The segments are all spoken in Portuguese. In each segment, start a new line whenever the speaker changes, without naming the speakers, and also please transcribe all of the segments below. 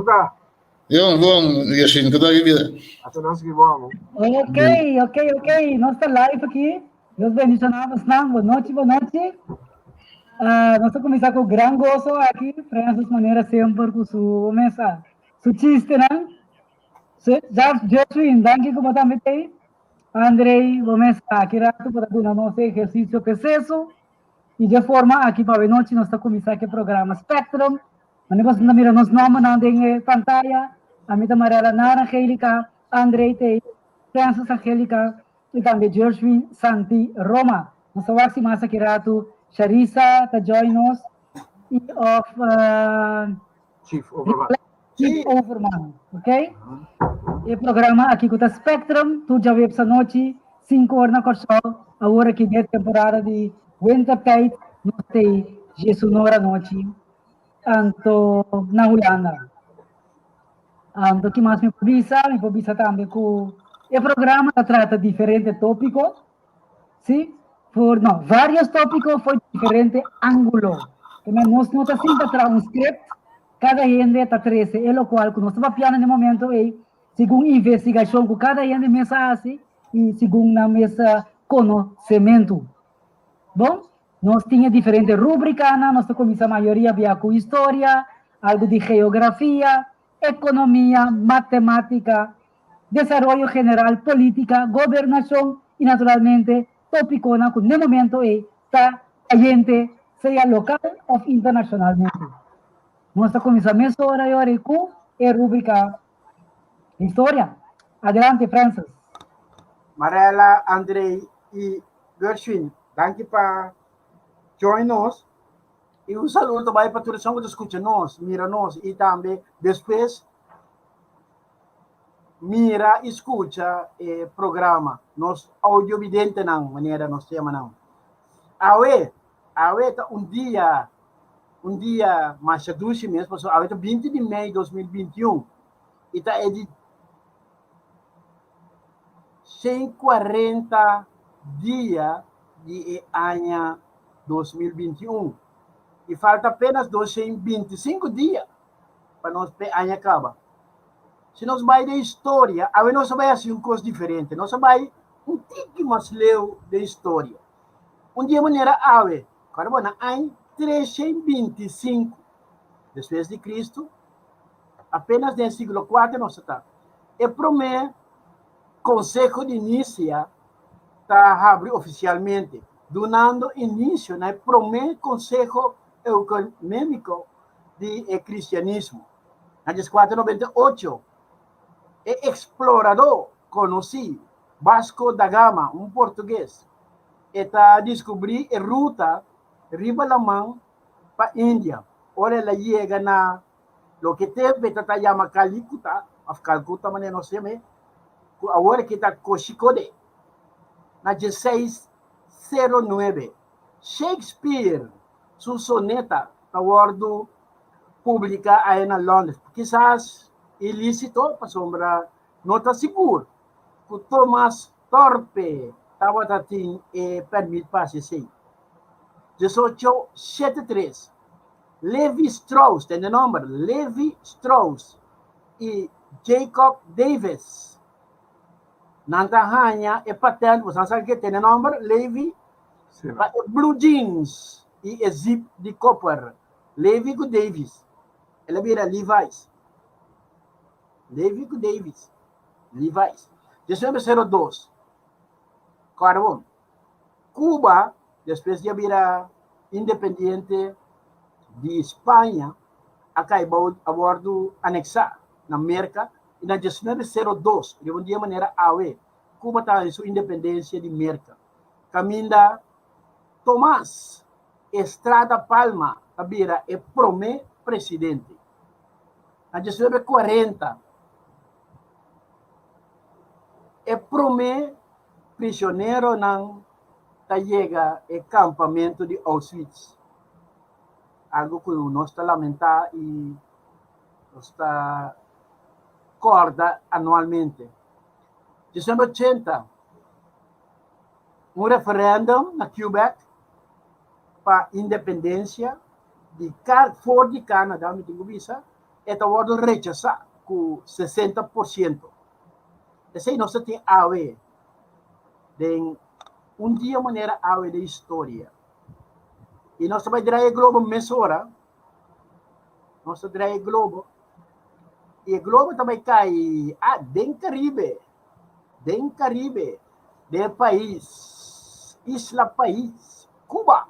Tá.
Bom, Yashin, que tal a vida?
Até nós que vamos.
Ok. Nós estamos live aqui. Deus bendiga nós. Boa noite. Nós vamos começar com grande gozo aqui, para as maneiras sempre com sua mensagem. Su chiste, né? Já, Joshua, danke como também tem. Andrei, vamos aqui rato para dar nosso exercício preciso. E de forma aqui para a noite nós estamos começando aqui o programa Spectrum. Mas nós estamos mirando os nomes na pantalla. A minha Mariela Nara Angélica, Andrei tem Francis Angélica e também George Santi Roma. Nós estamos mais aqui rato. Charissa está join us. E of
Chief
Overman, ok? E o programa aqui com o Spectrum, tu já viu essa noite, 5 horas na Corsol, a hora que é temporada de Wintertide, nós temos Jesus Nora noite, anto na Holanda. Anto que mais me publica também com o programa trata diferentes tópicos, sim? Vários tópicos foi diferente ângulo. Nós não está sempre para um script, cada gente está 13, é o qual nós estamos piano no momento é segundo investigação que cada gente mesa assim e segundo na mesa conhecimento. Bom, nós tínhamos diferentes rubricas, nós começamos a maioria via com história, algo de geografia, economia, matemática, desenvolvimento geral, política, governação e naturalmente tópico que no momento está a gente, seja local ou internacionalmente. Nós começamos a hora com a rubrica História. Adelante, Francis.
Mariela, Andrei e Gershwin, danke para join us. E saludo também para todos que escutam nós, mira nós e também depois mira, escuta o programa. Nós audiovidente não, maneira nós chama não. Awe tá um dia mais doce mesmo, awe tá 20 de maio de 2021. E tá de 140 dias de ano 2021. E falta apenas 225 dias para nós ano acabar. Se nós vai de história, a nós vai assim uma coisa diferente. Nós vai um tique mais leu de história. Um dia maneira ave, quando na ano 325 depois de Cristo, apenas no século 4 nós está. E primeiro Conselho de Nicea está abrindo oficialmente, dando início ao primeiro Conselho Econômico de cristianismo. Em 498, o explorador conhecido Vasco da Gama, um português, está descobrindo a ruta Ribalamã para a Índia. Olha, ela chega na lo que teve está chama Calcuta, of Calcuta, mas não sei, agora que está Cochicode, na 1609. Shakespeare, sua soneta, está guardo publica aí na Londres. Quizás ilícito, para sombra, não está seguro. O Thomas Thorpe estava tendo permite para assim. 1873. Levi Strauss, tem o nome? Levi Strauss e Jacob Davis. Nantahanha é patente, você sabe que tem o nome? Levi. Blue Jeans e Zip de Copper. Levi com Davis. Ela vira Levi's. Levi com Davis. Levi's. 1902. Claro, Cuba, depois de virar independente de Espanha, acabou a bordo anexar na América, e na 1902, de um dia maneira AUE, Cuba está em sua independência de América. Caminda Tomás Estrada Palma, a vira é primeiro presidente. Na 1940, é primeiro prisioneiro não chega ao acampamento de Auschwitz. Algo que nós está lamentar e nós está corda anualmente. 1980, um referendo na Quebec para independência de Ford de Canadá, me tenho visa, esta voto rechazar con 60%. Esse aí nós tem a ver de um dia maneira a ver de história. E nós também trazer globo mesora, nós trazer globo, e o globo também cai dentro Caribe, de país, isla país, Cuba,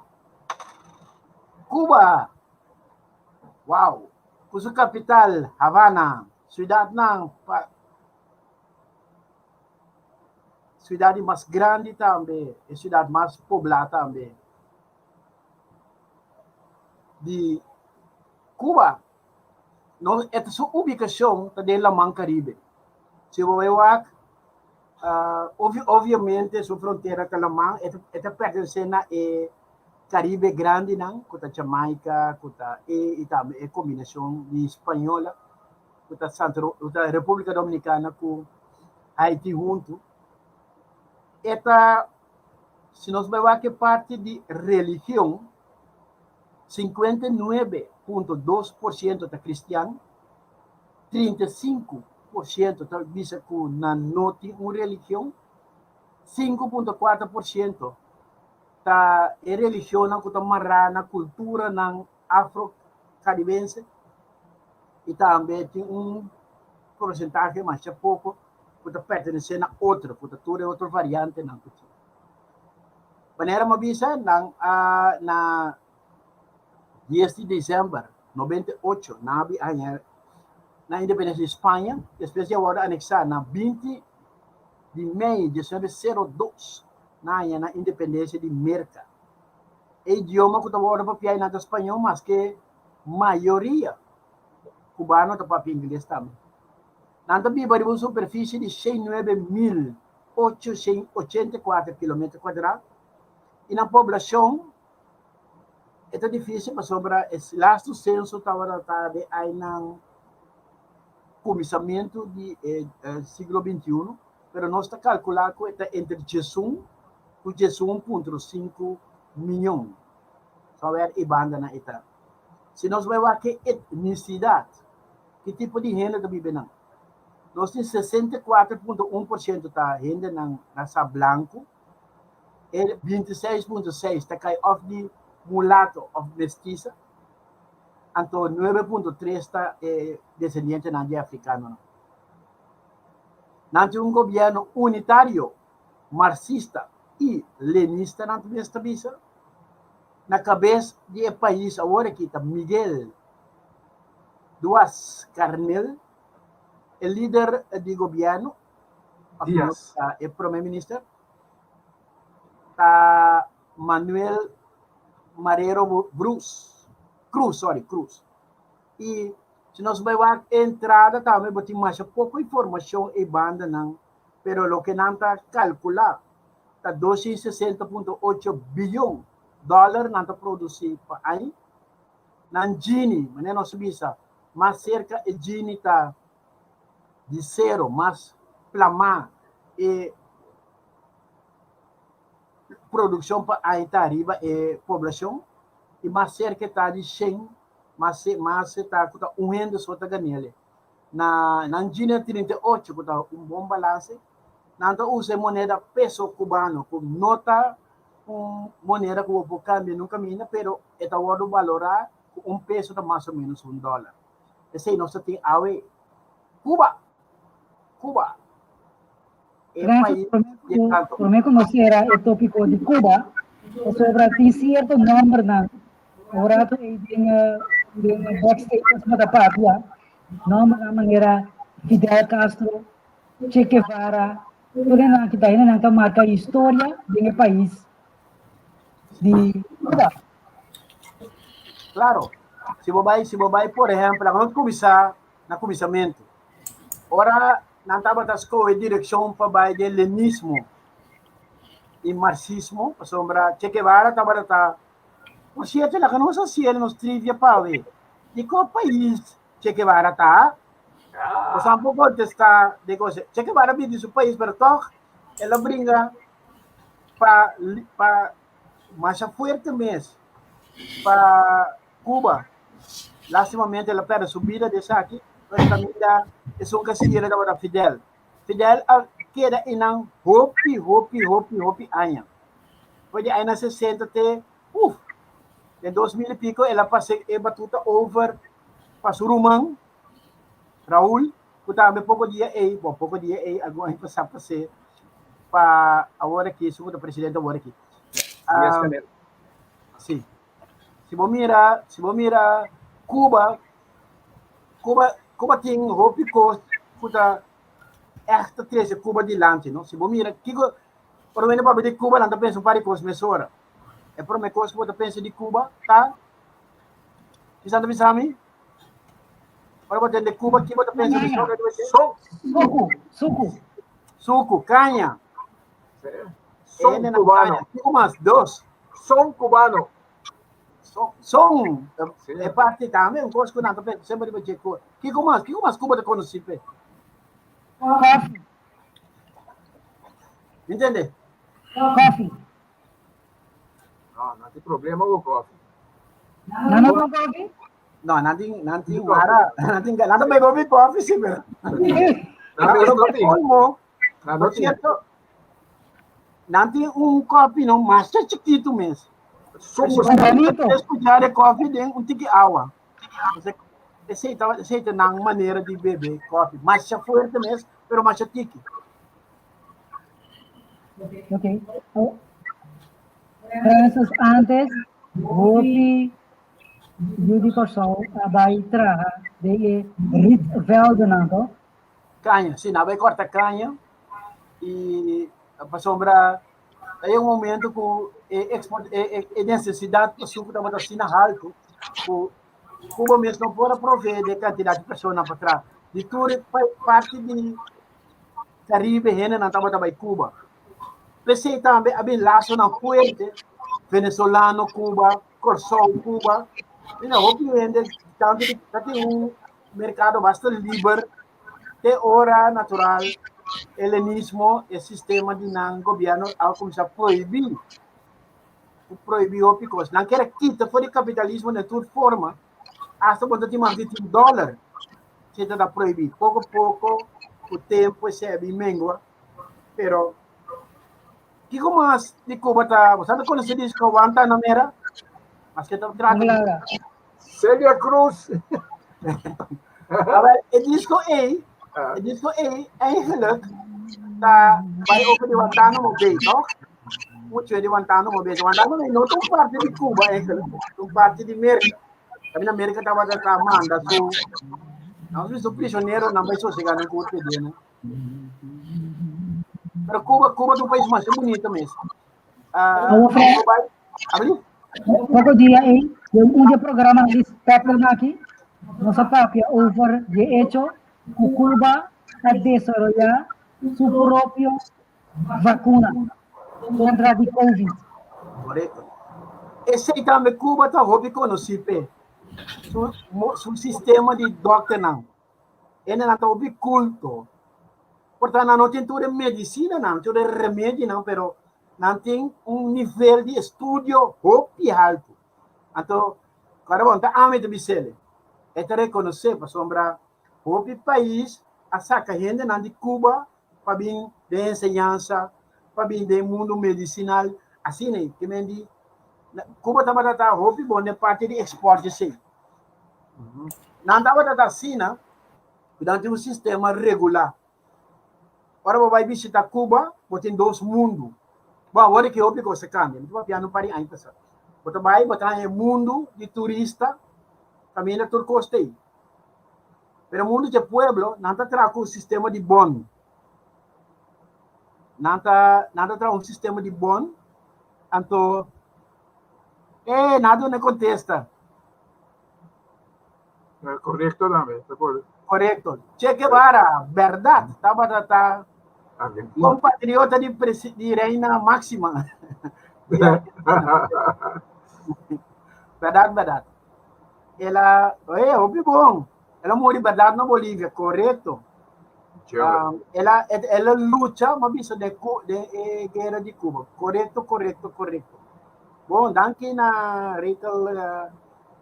wow, com sua capital, Havana, cidade mais grande também, e cidade mais poblada também, de Cuba. Esta sua ubicação está dentro do Mar Caribe. Se você vai, obviamente, sua fronteira com o Mar, esta pertence a Caribe grande, não? Com a Jamaica, e também a combinação de espanhola, com a República Dominicana, com Haiti junto. Esta, se nós vemos que parte de religião, 59,2% está cristiano, 35% está visa que não tem uma religião, 5,4% está em religião que está amarrada na cultura afro-caribense, e também tem porcentagem mais pouco que está pertencendo a outra, que está outra variante. Maneira uma visa na 10 de dezembro de 98, na independência de Espanha, depois agora anexar na 20 de maio de 1902, na independência de Merca. O idioma que agora papia é espanhol, mas que maioria cubano está papia inglês também. Nanta vive uma superfície de 69.884 km², e na população é difícil para sobrar esse last censo estava aí no começamento do século XXI, mas nós está calculando que está entre 11 e 11,5 milhões. Só ver e banda na ita. Se nós vemos que etnicidade, que tipo de gente está vivendo? Nós temos 64,1% está gente nessa branco, e 26,6% está cai off de mulato of mestiça, então 9,3% está descendente de africano. Nós temos governo unitário, marxista e lenista nesta visa, na cabeça do país agora que está Miguel Díaz Canel, o líder do governo, o primeiro-ministro, está Manuel Marrero Cruz. E se nós vemos a entrada também, tem mais pouca informação e banda, não, pero o que não está calculado, está 260,8 bilhões de dólares não está produzido para aí. Na Gini, mas não se visa, mais cerca o Gini está de zero, mais plamar e produção para aí está arriba e população, e mais cerca está de 100, mas está unhando só está ganhando. Na Gini 38, que está bom balance, não usa moneda peso cubano, com nota moneda que o câmbio não caminha, pero está o valorar peso está mais ou menos $1. Esse aí nós tem a ver. Cuba.
Por mí conocer el tópico de Cuba, sobre ti cierto nombre, ahora tú en backstage de patria, nombre de manera Fidel Castro, Che Guevara, tudo na que daí na marca história do país de Cuba.
Claro, se você por exemplo, quando começar no começamento, ora não estava das coisas direção para o leninismo e marxismo, sombra Che Guevara estava por certo, lá que não se nos trivia para ver de qual país Che Guevara está. O sea, un poco contestar de cosas. Che Guevara vive de su país, pero todo, ela brinca para más fuerte mesmo, para Cuba, lastimamente ela perde sua vida de aqui, mas também é um casinheiro da Fidel. Fidel queda em hopi anos. Pode aí na 60 até, em 2000 e pico, ela passou e batuta over para Surumang, Raul, que também pouco dia alguma gente passar para ser para agora aqui, segundo presidente agora aqui. Sim. Se você mira Cuba tem hopi coast, puta echt 13 Cuba de lante, não? Se você mira, por menos para ver Cuba, não pensa para coisa mesora. É por uma coisa que você pensa de Cuba, tá? Você sabe me? Para você de Cuba, que você pensa de suco, canha.
Son cubano.
Kiko mas, dos.
Son cubano.
Som. É parte também, um coisa que não pensa sempre de Cuba. Kiko mas Cuba te conheci, pe.
Coffee.
Entende?
Coffee.
Não tem problema com o coffee.
Não coffee?
Não, nanti mara, nada bem beber coffee, sim, pero. Por cierto, nanti coffee não, mas é chiquito mesmo.
Bonito.
Escuchar de coffee de tique água. Aceita na maneira de beber coffee, mas é forte mesmo, pero mais tique.
Ok. Entonces, antes, Hopi, Judy Corsol, vai trabalhar de Rietvelde, não?
Canha, sim, vai cortar canha e para sombra aí um momento que necessidade de suco da vacina alto, o Cuba mesmo não pode prover de quantidade de pessoas para trás. De tudo parte de Caribe, não estava também Cuba. Pensei também a bem laço na fuerte, venezolano Cuba, Corsol Cuba, e não obviamente também tem mercado bastante livre, de hora natural, helenismo, o sistema de governo ao começar a proibir ópicos. Não quer quitar fora o capitalismo de toda forma, hasta quando tem mais de $1, se está proibir. Pouco a pouco, o tempo se mengua, pero que como as de Cuba está, você não conhece disso que aguanta na mera? Mas que está tratando.
Celia Cruz.
Het disco eigenlijk bij ook die Guantanamo mo bay, toch? Moet je die Guantanamo bay. Guantanamo is niet een parte de Cuba eigenlijk, een parte de Amerika. Kami na Amerika estava da Camanda, so nós somos prisioneiros, não vai sossegar no corpo dele, né? Pero Cuba é um país mais bonito mesmo.
Pouco dia aí, dia programa de Pepper aqui, nossa papia over de hecho, Cuba a desarrollar su propio vacuna contra de COVID.
Correto. Esse aí também Cuba está roubo conhecido, su sistema de doctor não. Ele não está roubo culto. Portanto, não tem toda medicina, não, toda remédio, não, pero não tem nível de estudo roubo alto. Então, cada um está a meter bicele. É te reconhecer, para sombra, roubo país, a saca gente não de Cuba, para vir de ensinança, para vir do mundo medicinal, assim, né, que me diz, Cuba também está roubo bom, é parte de exporte, sim. Não estava assim, né? Durante um sistema regular. Agora vai visitar Cuba, tem dois mundos. Bom, agora que houve coisa cambia, não vai não pare ainda. Você vai botar em mundo de turista, caminha todo costei. Pero o mundo de pueblo não está trazendo um sistema de bom. Não está trazendo um sistema de bom. Então, nada não contesta.
Correcto também.
Correto. Che Guevara, verdade, estava compatriota de reina máxima. Verdade. Ela, ouvi bom. Ela morreu verdade na Bolívia, correto? Ela luta, mas isso de guerra de Cuba. Correto. Bom, danke na Rachel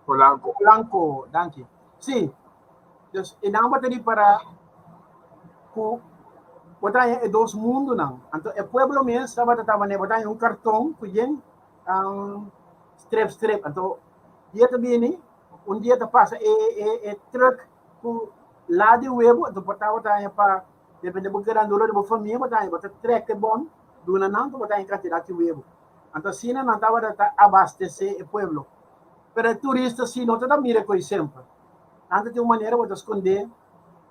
Polanco.
Blanco, danke. Sim. Dus in een baterie para ku botanya e dos mundo não. Então é pueblo mesmo estava né botanya cartão que yen strip. Então dia também né dia tá passa truck ku lá de webo então botanya para depende do grande dolor da família botanya trek bom duna não botanya quantidade de webo. Então se não estava abastecer o pueblo. Pero el turista si no te da mira coi sempre. Antes de uma maneira de esconder.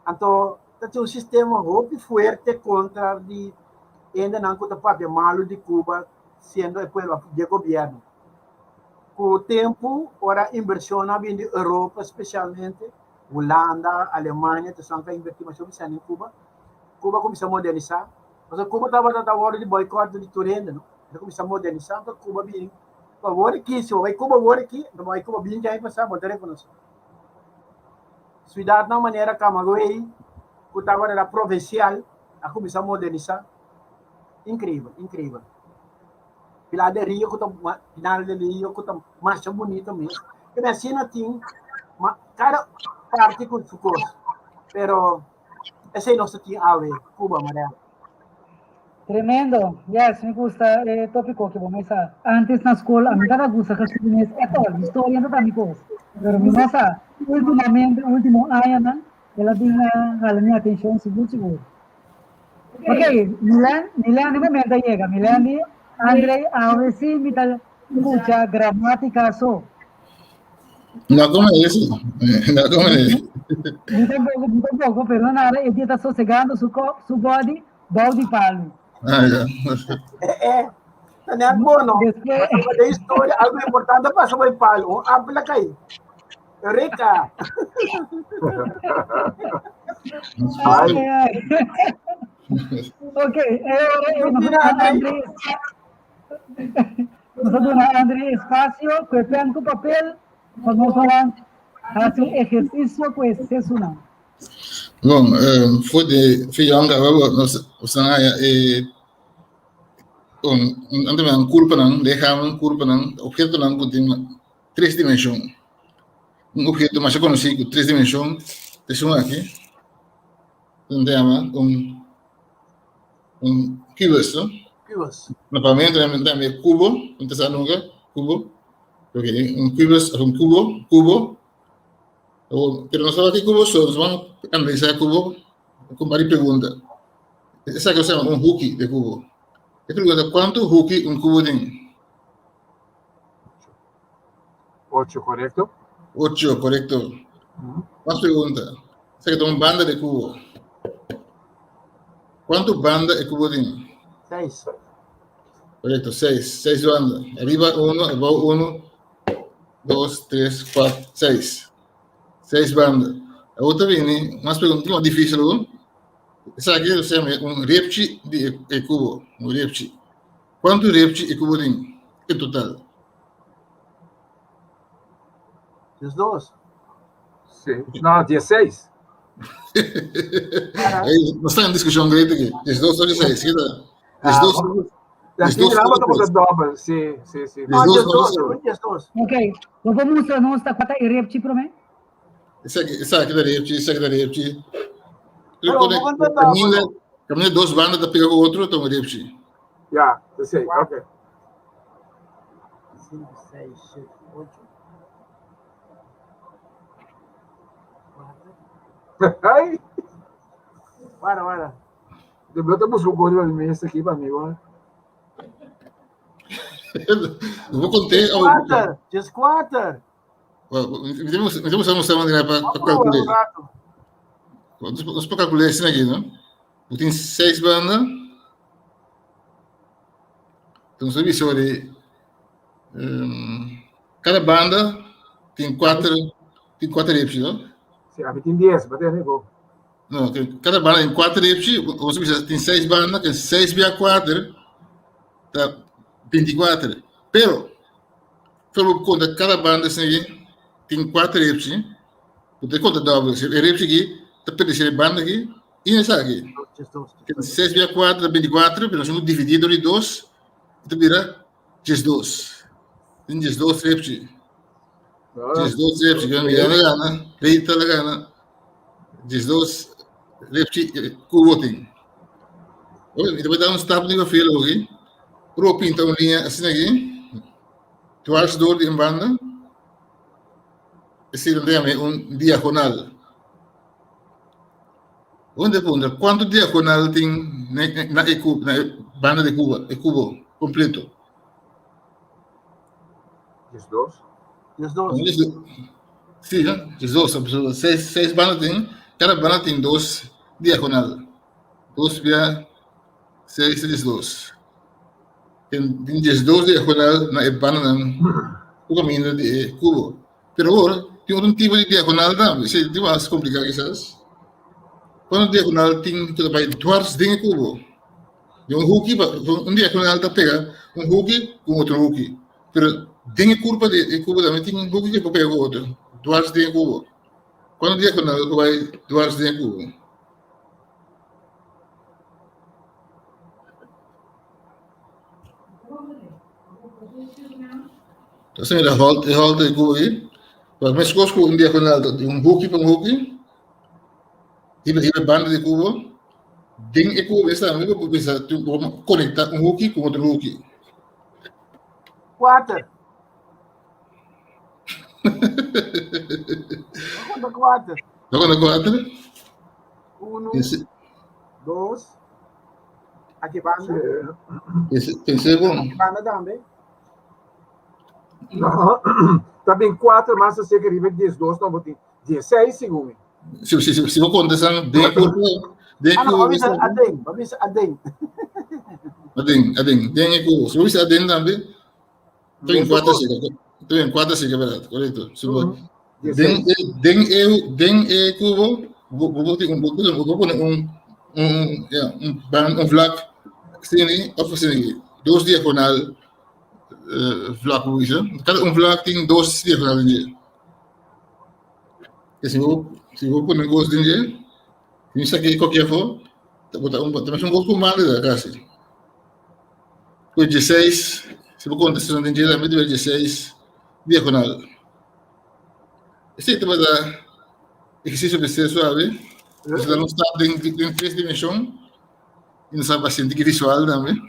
Então, tem um sistema muito forte contra de ainda não conta papel malo de Cuba sendo o pueblo de governo. Com o tempo, ora inversão na de Europa, especialmente Holanda, Alemanha, que são que investir mais em Cuba. Cuba começou a modernizar. Mas Cuba estava hora de boicote de Turenda, não? Ele começou a modernizar, então Cuba bem favor aqui, se vai Cuba agora aqui, não vai Cuba bem já passar, botar reconocer. Cidade na maneira Camagüey, que estava na provincial, a começar a modernizar. Incrível. Pilar de Rio, que está mais bonito mesmo. E assim não tem, cada parte com sua coisa. Pero, esse é nosso tinha a ver, Cuba, Maria.
Tremendo. Yes, me gusta el tópico que vos me sa. Antes na escola, a mí me gusta que es toda historia no también cosas. Pero mi moza, último año, ¿no? Ela tinha a minha atenção seguro. Ok, Milan no momento llega. Milan, Andrei, a ver si me da mucha gramática so.
No como eso. No como eso.
Muito pouco, pero nada, ele está sossegando su body, balde palo.
Ya.
Não é bom, não. A história, algo importante passa por palo. Habla aí. Rica.
Ai. Ok, André espacio, que pegan con papel, vamos a hacer un ejercicio que es eso.
Bom, foi de Fiyanga, ande een culpa não, deixamos culpa não, objeto não que tem 3 dimensões. Objeto mais conhecido com 3 dimensões, tem aqui, cubos, não?
Cubos.
Normalmente tem cubo, não tem nunca, cubo, ok, cubo. Pero nós falamos aqui cubo, nós vamos analisar cubo com várias perguntas. Essa que se chama hook de cubo. Eu pergunto, quanto hook cubo tem?
8, correcto?
8, correcto. Más pregunta. Essa que tem banda de cubo. Quanto banda de cubo tem?
6.
Correcto, 6 bandas. Arriba 1, abajo 1, 2, 3, 4, 6. 6 bandas. A outra vem, mais pergunta, mais difícil, não? Essa aqui se chama repti de cubo. Repti. Quanto repti de cubo tem? Em total?
Os dois.
Sim. Não, 16.
Aí, nós estamos em discussão grande aqui. Os dois são 16.
Aqui grava como dobra. Sim.
Não, 12.
Ok, vamos mostrar nós está quanto é repti para mim?
Essa aqui da repti. Caminha 2 bandas da pegar o outro, então repti.
Já, 16, ok.
5, 6, 7, 8.
Ai,
Para.
eu tô buscando o código de mesa aqui para mim, né?
Eu vou contar.
Just quarter.
Temos a noção para calcular. Nós para calcular isso aqui, não? Tem 6 bandas. Então, se visor de cada banda tem 4 reps, não?
Sim, a mim tem 10, mas tem nego.
Não, cada banda tem 4 reps, você precisa tem 6 bandas, que 6 via 4 tá 24. Pero, pelo conta cada banda assim, tem 4 reps, você conta dobro, reps aqui, tá perdendo banda aqui, e nessa aqui. 6 via 4 24, pero nós vamos dividir em 2, então vira 12. Tem 12 reps. 12 repsi kan mira na gana, leita na gana. 12 repsi kubo ting. Oye, ito ba tayo stop ni ko feel okay? Pro pinta uma linha assim aqui. Dwars door die banda. Esse é diagonal. Onde ponta? Quanto diagonal tem na banda de Cuba, cubo completo?
12.
Sim, 12. Seis bandas tem. Cada banda tem 2 diagonal. 2 via 6 e 12. Tem 12 diagonal na banda o caminho de cubo. Pero agora tem outro tipo de diagonal também. Isso é mais complicado, quizás. Quando diagonal tem que vai dwars dentro do cubo. Hook, diagonal está pega hook com outro hook. Pero dentro curva de cubo também tem hook que pega o outro. Dwars dentro do cubo. Quando diagonal vai dwars dentro do cubo. Então, assim, ele volta de cubo aí. Mas com diagonal, hook para hook. E banda de cubo. Ding cubo está amigo bisa conectar hook com outro hook.
4. Conta 4.
Não conta 4?
1, 2. Aqui banda.
Pensei bom.
Aqui banda também.
Não. Também 4, mas você quer ver 12, não vou ter 16 segundos.
Se vou contar, ding cubo.
Vamos adem.
Ading. Ding cubo. Se você ading também. Estou em 4 segundos, verdade, correto. Ding cubo. Vou poner vlak. Sim, assim, 2 diagonal vlak, cada vlak tem 2 diagonal nele. Se vou poner 2 nele, isso aqui qualquer for, também um pouco mais da casa. Com 16, se vou contar, se não tem dinheiro, também 16 diagonal. Esse aqui vai dar exercício de ser suave. Você não está em 3 dimensões, e não sabe bastante que visual também.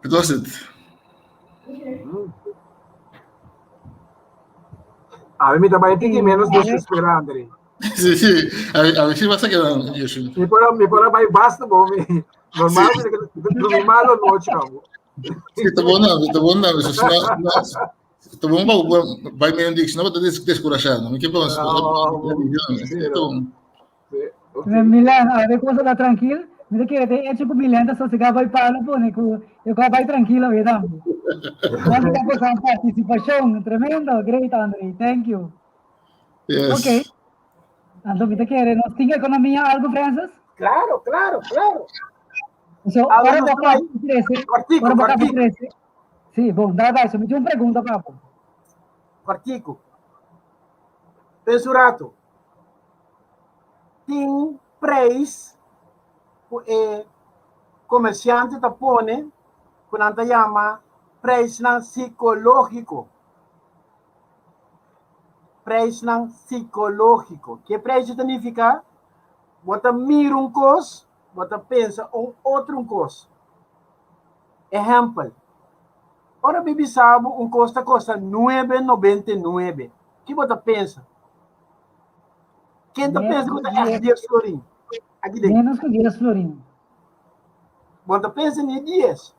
Então,
A mí también tiene menos de eso esperar, André.
Sí, a ver si vas a quedar, Yoshi.
Me pone mais basta, bom, normal, dormir mal ou noite, não.
Sí, está bom, está bom, vai meio disso, não vai descorajar, não que vamos.
Milan, a ver cómo se la tranquilo. Mira que te hecho con Milan, eso se acaba para no pone, yo acabo tranquilo, ¿verdad? Gracias por su participación, tremendo, great, André, thank you.
Yes.
Okay. Então, você quer, nós temos economia algo, Francis?
Claro.
Então,
Algo
para
não
botar
vai. Quartico.
Sim, bom, dá, me tinha uma pergunta, papo.
Quartico. Pensurato. Tem preço comerciante tá pone quando anda chama preço psicológico. Preço psicológico. Que preço significa? Você mira coisa, você pensa outro coisa. Exemplo. Ora, bibi sabe, custa $9,99. O que você pensa? Quem tá pensando que é 10 florinhos?
Menos que 10 florinhos.
Você pensa em 10.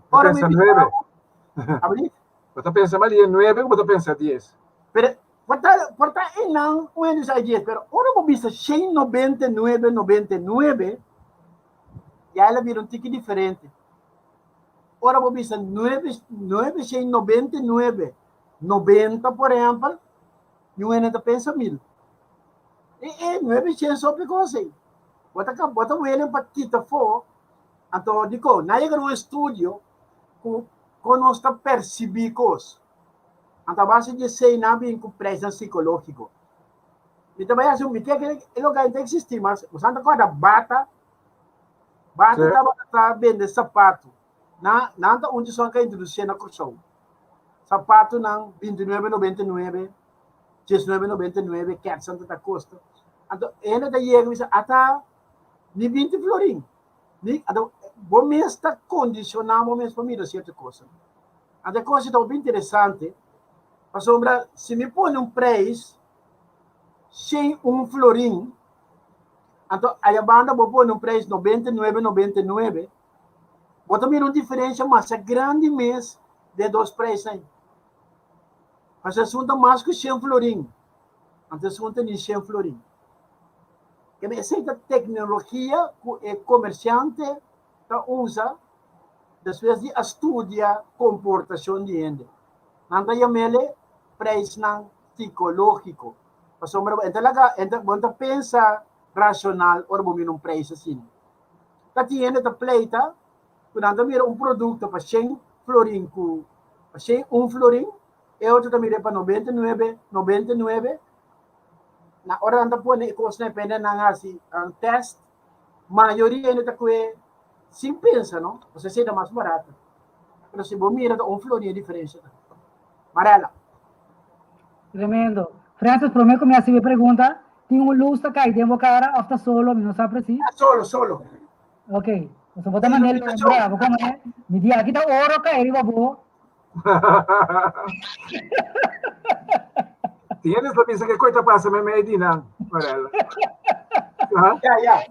Ora, pensa 9.
Abrir?
Você pensa mais em 9 ou você pensa 10?
Pero, porta não, onde sai 10, pero ora você pensa $199,99, e ela vira ticket diferente. Ora você pensa 999, 90, por exemplo, e o ainda pensa 1.000. E 900 só porque assim. Bota o ele para tirar fora. Então, digo, na um estúdio, com nós perceber coisas. Então, base de ser na bem com pressão psicológico. E também assim, me tem que ele lugar não existe, mas você anda com a bata tá vendo sapato. Na onde só que introduzir na curso. sapato ng 29,99, 19,99, cat Santa Costa. Então, ainda da chega misa ata ni 20 florin. Ni ado bom mês está condicionado o mês para mim certa coisa. A coisa está bem interessante. A sombra, se me põe preço sem florim, então a banda vou pôr preço 99,99, vou também uma diferença mais grande mês de dois preços aí. Mas a assunto mais que 100 florim. Então, assunto nem 100 florim. Que essa tecnologia que o comerciante usa, depois de estudar comportação de gente. Nanti yang mele preço não psicológico. Pasal mereka entah pensa racional or bumi num preço assim. Tapi ainda ta pleita, quando mira produto para 100 florin ku, para 100 florin, e outro ta mira para 99, na hora anda pone costa depende na assim, test, maioria ainda ta que sem pensa, não? Você seja mais barato. Pero se bumi mira florin é diferença. Marela.
Tremendo. Francis, prometo que me hace pregunta. Tengo un luz acá y tengo cara hasta solo, no sabe si.
Solo.
Ok. Então, vou mandar ele para vou comer. Me dia aqui tá ouro cair, babu.
Tienes la pizza que coita pasa me Medina, Marela.
Ya.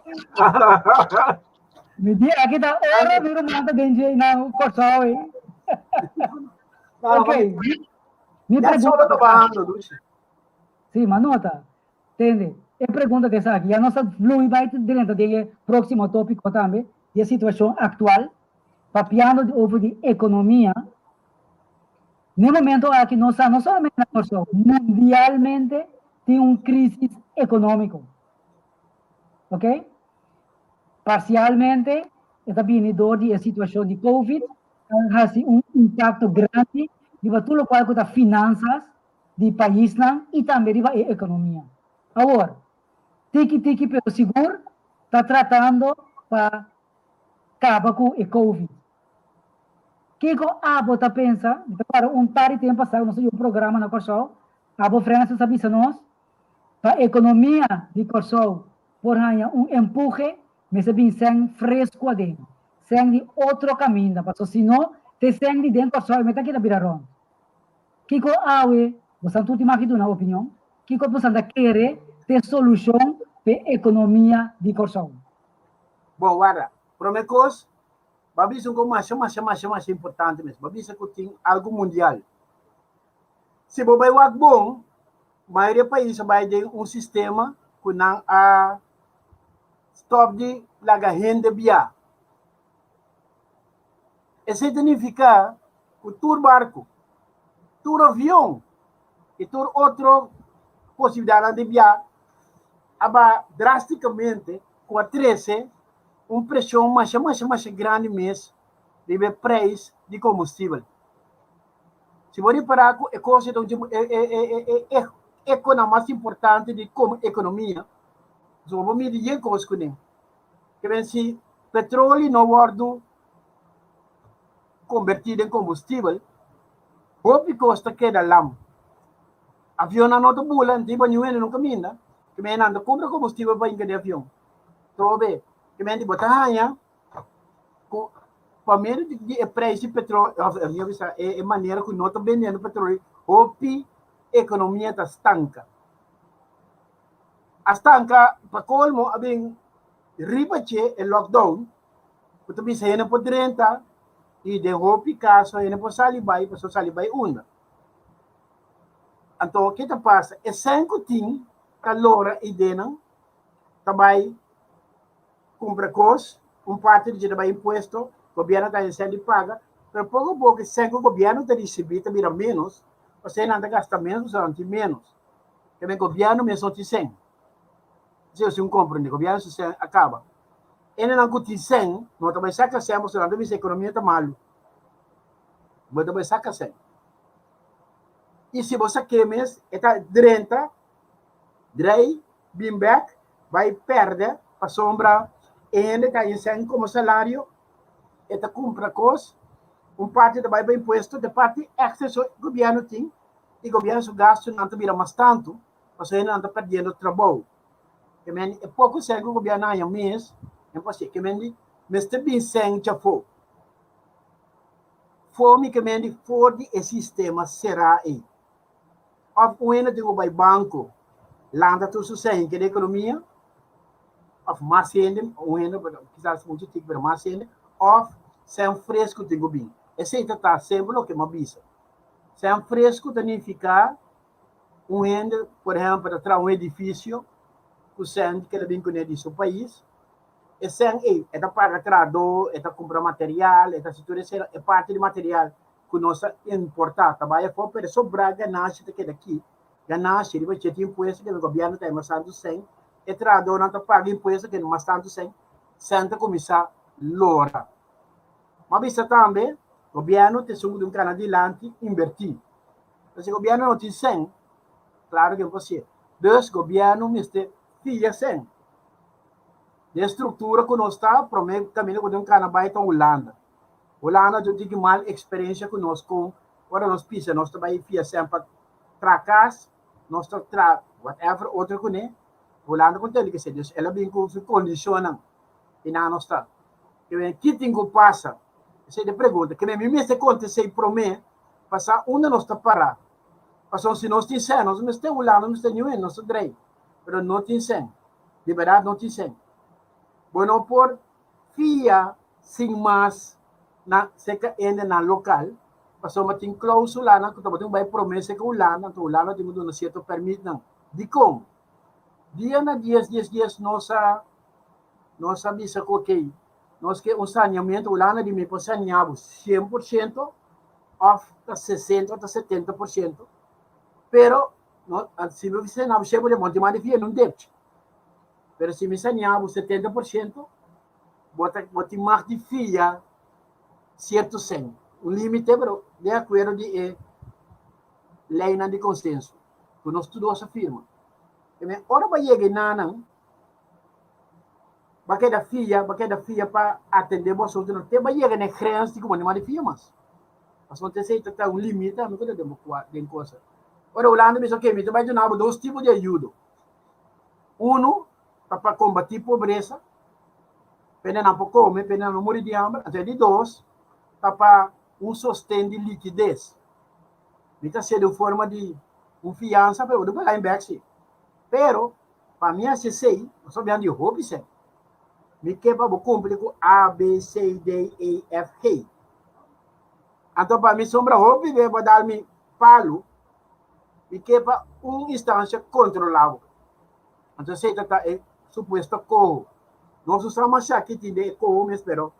Me dia aqui tá ouro, miro manda dengue na corção, hein. Ok. Me
pergunta
pergunta. Sim, mas nota. Entende? É pergunta que essa aqui. E a nossa flui vai dentro do próximo tópico também, de situação atual, papiando over de economia. No momento aqui, não somente na nossa, mundialmente, tem crise econômico. Ok? Parcialmente, está vindo de situação de Covid, tem impacto grande de tudo o qual é finanças de país e também de economia. Agora, tiki pero seguro, está tratando para acabar com o Covid. O que a Abo está pensando? Para par de tempo passado, nós temos programa na Corsol, a Abo França avisa nós, para a economia de Corsol, por aí, empurre, mas sem fresco adentro, sem de outro caminho, porque senão, te sem de dentro Corsol, mas aqui na Birarão. O que a Abo, você não tem mais uma opinião? O que você quer ter solução para a economia de Corsol?
Bom, guarda, promecos, babis um mais importante mesmo. Babis que tem algo mundial. Se você vai bom, a maioria do país vai ter sistema que não a stop de laga renda via. Isso significa que tur barco, tur avião e tur outra possibilidade de via aba drasticamente com a 13 pressão mais grande mês de preço de combustível. Se você parar com a coisa é economia mais importante de como economia, so vamos medir coisa com ele. Que se petróleo não for convertido em combustível, o custa queda lá. Avião não está bula, não tem banho no caminho, que me anda compra combustível para enganar avião. Trobe, que me anda botar para meio de preço de petróleo, é maneira que não está vendendo petróleo, a economia está estanca. A estanca, para colmo, abing ribache e lockdown, porque bisa yana po 30 e de hopi caso yana po salibay, paso salibay una. Então, o que está passa? É 5 ting calora e denang, também compra coisa, parte de trabalho imposto, o governo está recebendo e paga, mas pouco a pouco, se o governo está recebendo, vira menos, você não está gastando menos, você não tem menos. Porque o governo mesmo tem 100. Se você não compra, o governo se acaba. Ele não tem 100, não vai sacar 100, você não tem a economia está mal. Mas vai sacar 100. E se você quer mesmo, está 30, bem back, vai perder a sombra, e ainda está em 100 como salário, está compra coisa, parte da vai imposto, de parte excesso o governo tem, e o governo se gasta não vira mais tanto, você não está perdendo trabalho. Que men é pouco sério o governo aí mês, é possível que men Mr. Bin sem já foi. Fome que men for de sistema será aí. Of o ene de o banco, landa tu sem que a economia, of mais ainda, o ene quizás muito tipo para mais ainda, of sem fresco de governo. Esse está sempre o que me avisa. Sem fresco significa ene, por exemplo, para trazer um edifício, o centro que ele vem com ele seu país, e sem é da paga trador, é da comprar material, é da situação, é parte do material que nós importar, trabalha fora para sobrar ganância daqui, ganância, ele vai ter imposto que o governo está emassando sem, e trador não está pagando imposto que não está emassando sem, senta começar lora. Mas isso também, o governo tem um canal adiante invertir. Se o governo não tem 100, claro que é possível. Dois, o governo está filha 100. De estrutura que nós está, prometo também que um canal vai para a Holanda. Holanda já tem mal experiência conosco. Agora nós pisa, nós trabalhamos filha sempre tracas, nós tra whatever outra que né. Holanda com ele que se diz, ela vem com condicionam e não nós está. Que tem que passar? Você te pergunta, que me se acontecer para mim, passar onde nós está parar. Passou se nós temos 100, nós não estamos Holanda, não estamos nenhum, nós estamos mas não tem 100. De verdade, não tem 100. Bueno, por FIA, sem mais, na seca ainda na local, passou uma tem cláusula, na que também vai promessa que o Holanda tem um certo permito, não. De como? Dia na dias, nossa visa ok. Nós que o saneamento, o Holanda de mim, para sanear 100%, off 60% ou 70%. Pero, se você não chega de monte mais de não deve. Pero se me saneava 70%, bota mais de FIA, certo 100. O limite, pero de acordo de lei de consenso. Que nós tudo essa firma. Ora vai chegar não, vai da FIA para atender você, não tem vai chegar na grenze de como mais de FIA mas. Mas não tem certo tá um limite, não pode ter coisa. Ora o Holanda me diz ok, me vai dar dois tipos de ajuda. Para combater pobreza, pena não comer, pena não morrer de hambre, até de dois, para sostén de liquidez. Está sendo de forma de fiança, pero não vai lá em Bexi. Pero, para mim, se sei, nós sabemos de hobby, se me quebra o cumprir com A, B, C, D, E, F, G. Então, para mim, sombra hobby, vai dar-me palo, me quebra instância controlável. Então, se está suposto corro. Nós usamos aqui de corro, mas pero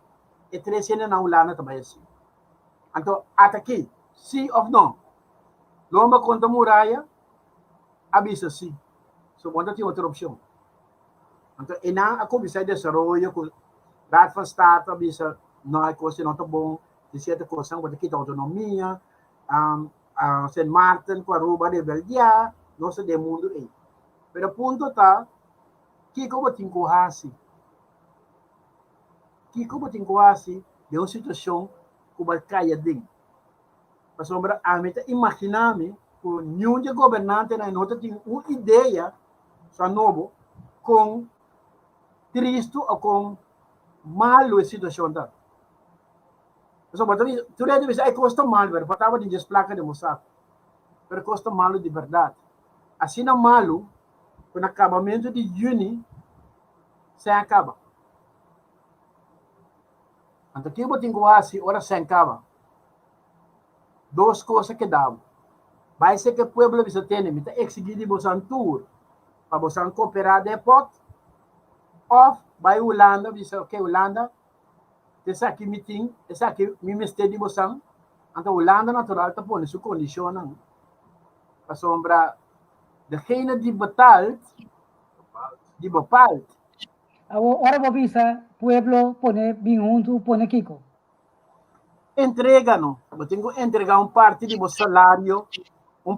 é 300 na Holanda também assim. Então, até aqui, sim ou não? Lomba contra muralha, avisa sim. So, quando tem outra opção. Então, e não a comissão de desenvolvimento, com Raad van State, avisa, não é coisa não tão bom, de certa coisa, quando aqui tem autonomia, St. Martin, com a Aruba de Belgia, nós temos mundo aí. Pero o ponto está, que como tem quase de uma situação que vai cair dentro. Para sombra, a mim imaginar-me que nenhum de governante na nota tem uma ideia só novo com triste ou com malo a situação da. Então, tu deve dizer, custa mal, mas faltava de desplaca de mostrar. Mas custa malo de verdade. Assim não malo, com o acabamento de junho, se acaba. Então, aqui eu tenho quase, ora se acaba. Duas coisas que dão. Vai ser que o povo bisa tem, me exigir de você tour, para você cooperar depois, ou vai Holanda, bisa ok, Holanda, essa aqui meeting, essa aqui me mestre de você, então Holanda natural está pondo sua condição, não. Para sombra, degene die betaalt, die bepaalt.
Ahora Bobisa, pueblo pone junto, pone Kiko.
Entrega-no. Eu tenho que entregar parte do salário,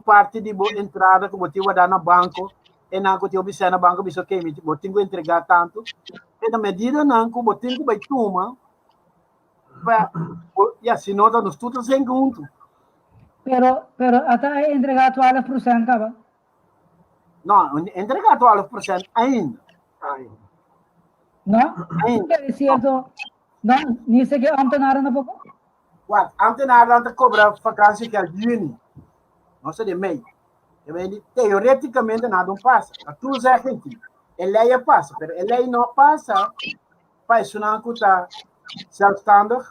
parte de entrada que eu vou dar no banco, e não que eu vou no banco, eu tenho que entregar tanto. E na medida não que eu tenho que tomar, se nota nos tudo sem junto.
Pero até entregar 12%, acaba.
Não, entregar 12% ainda.
Ai,
Não? É certo. Não, nisso que ambtenaar na pouco.
Wat, ambtenaar dan te cobrar vakantie que é juni. Não sei de mei. Teoreticamente nada não passa. Tu já gente, ele passa, mas ele não passa. Para isso não custa zelfstandig.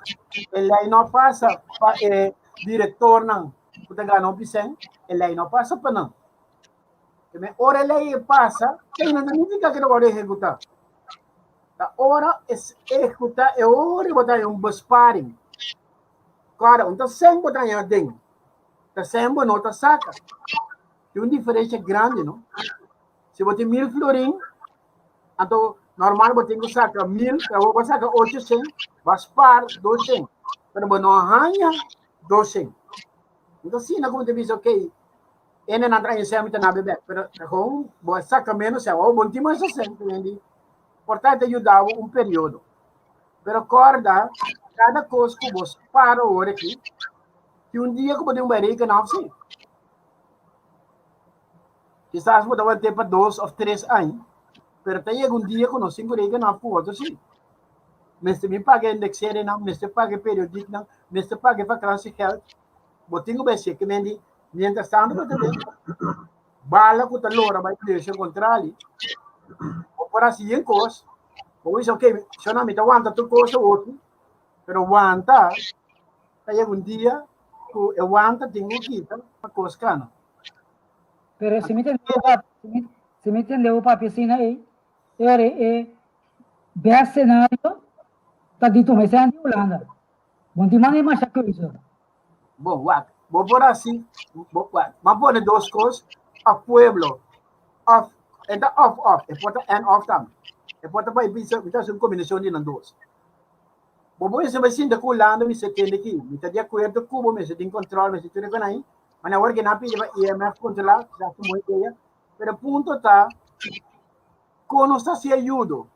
Ele não passa para diretor não. Kuta ganhar 1%. Ele não passa para não. Ora ele passa, tem não significa que não vai executar. A hora executar é hora botar besparing. Cara, então sem botar em dentro. Tá sempre não tá saca. Tem uma diferença grande, não? Se você 1.000 florim, então normal você tem que sacar 1.000, eu vou sacar 800, vai spar 200. Mas não arranha 200. Então sim, não como te diz, ok, ele não traz sempre na bebê, mas como vou sacar menos, eu vou ter mais 60, portanto ajudava um período. Mas acorda, cada coisa que você para hora aqui, que um dia que você tem um barriga não sei. Quizás você vai ter para 2 ou 3 anos, mas tem um dia que nós 5 barriga não pode sim. Mas se me paga indexere não, mas se paga periódico não, mas se paga para classe health, você tem que ver que mendi, mientras tanto você tem bala que tá lora vai deixar contrário. Ou por assim em coisa, ou isso ok, se não me aguenta tu coisa outro, mas aguanta, aí um dia que aguanta tem que ir para coisa cana.
Pero se me entendeu, papi, assim, né? Best cenário, tá dito, mas é de Holanda. Bom, de maneira mais que isso.
Bom, vou por assim, mas pode duas coisas, a pueblo, off, então off, é pode and off também. É pode para isso, então é uma combinação de duas. Bom, isso vai ser da Holanda, me se tem aqui, me está de acordo com Cuba, me se tem controle, me se tem que não. Mas na hora que não pede para IMF controlar, já está muito bem. Mas o ponto está, quando está se ajuda, o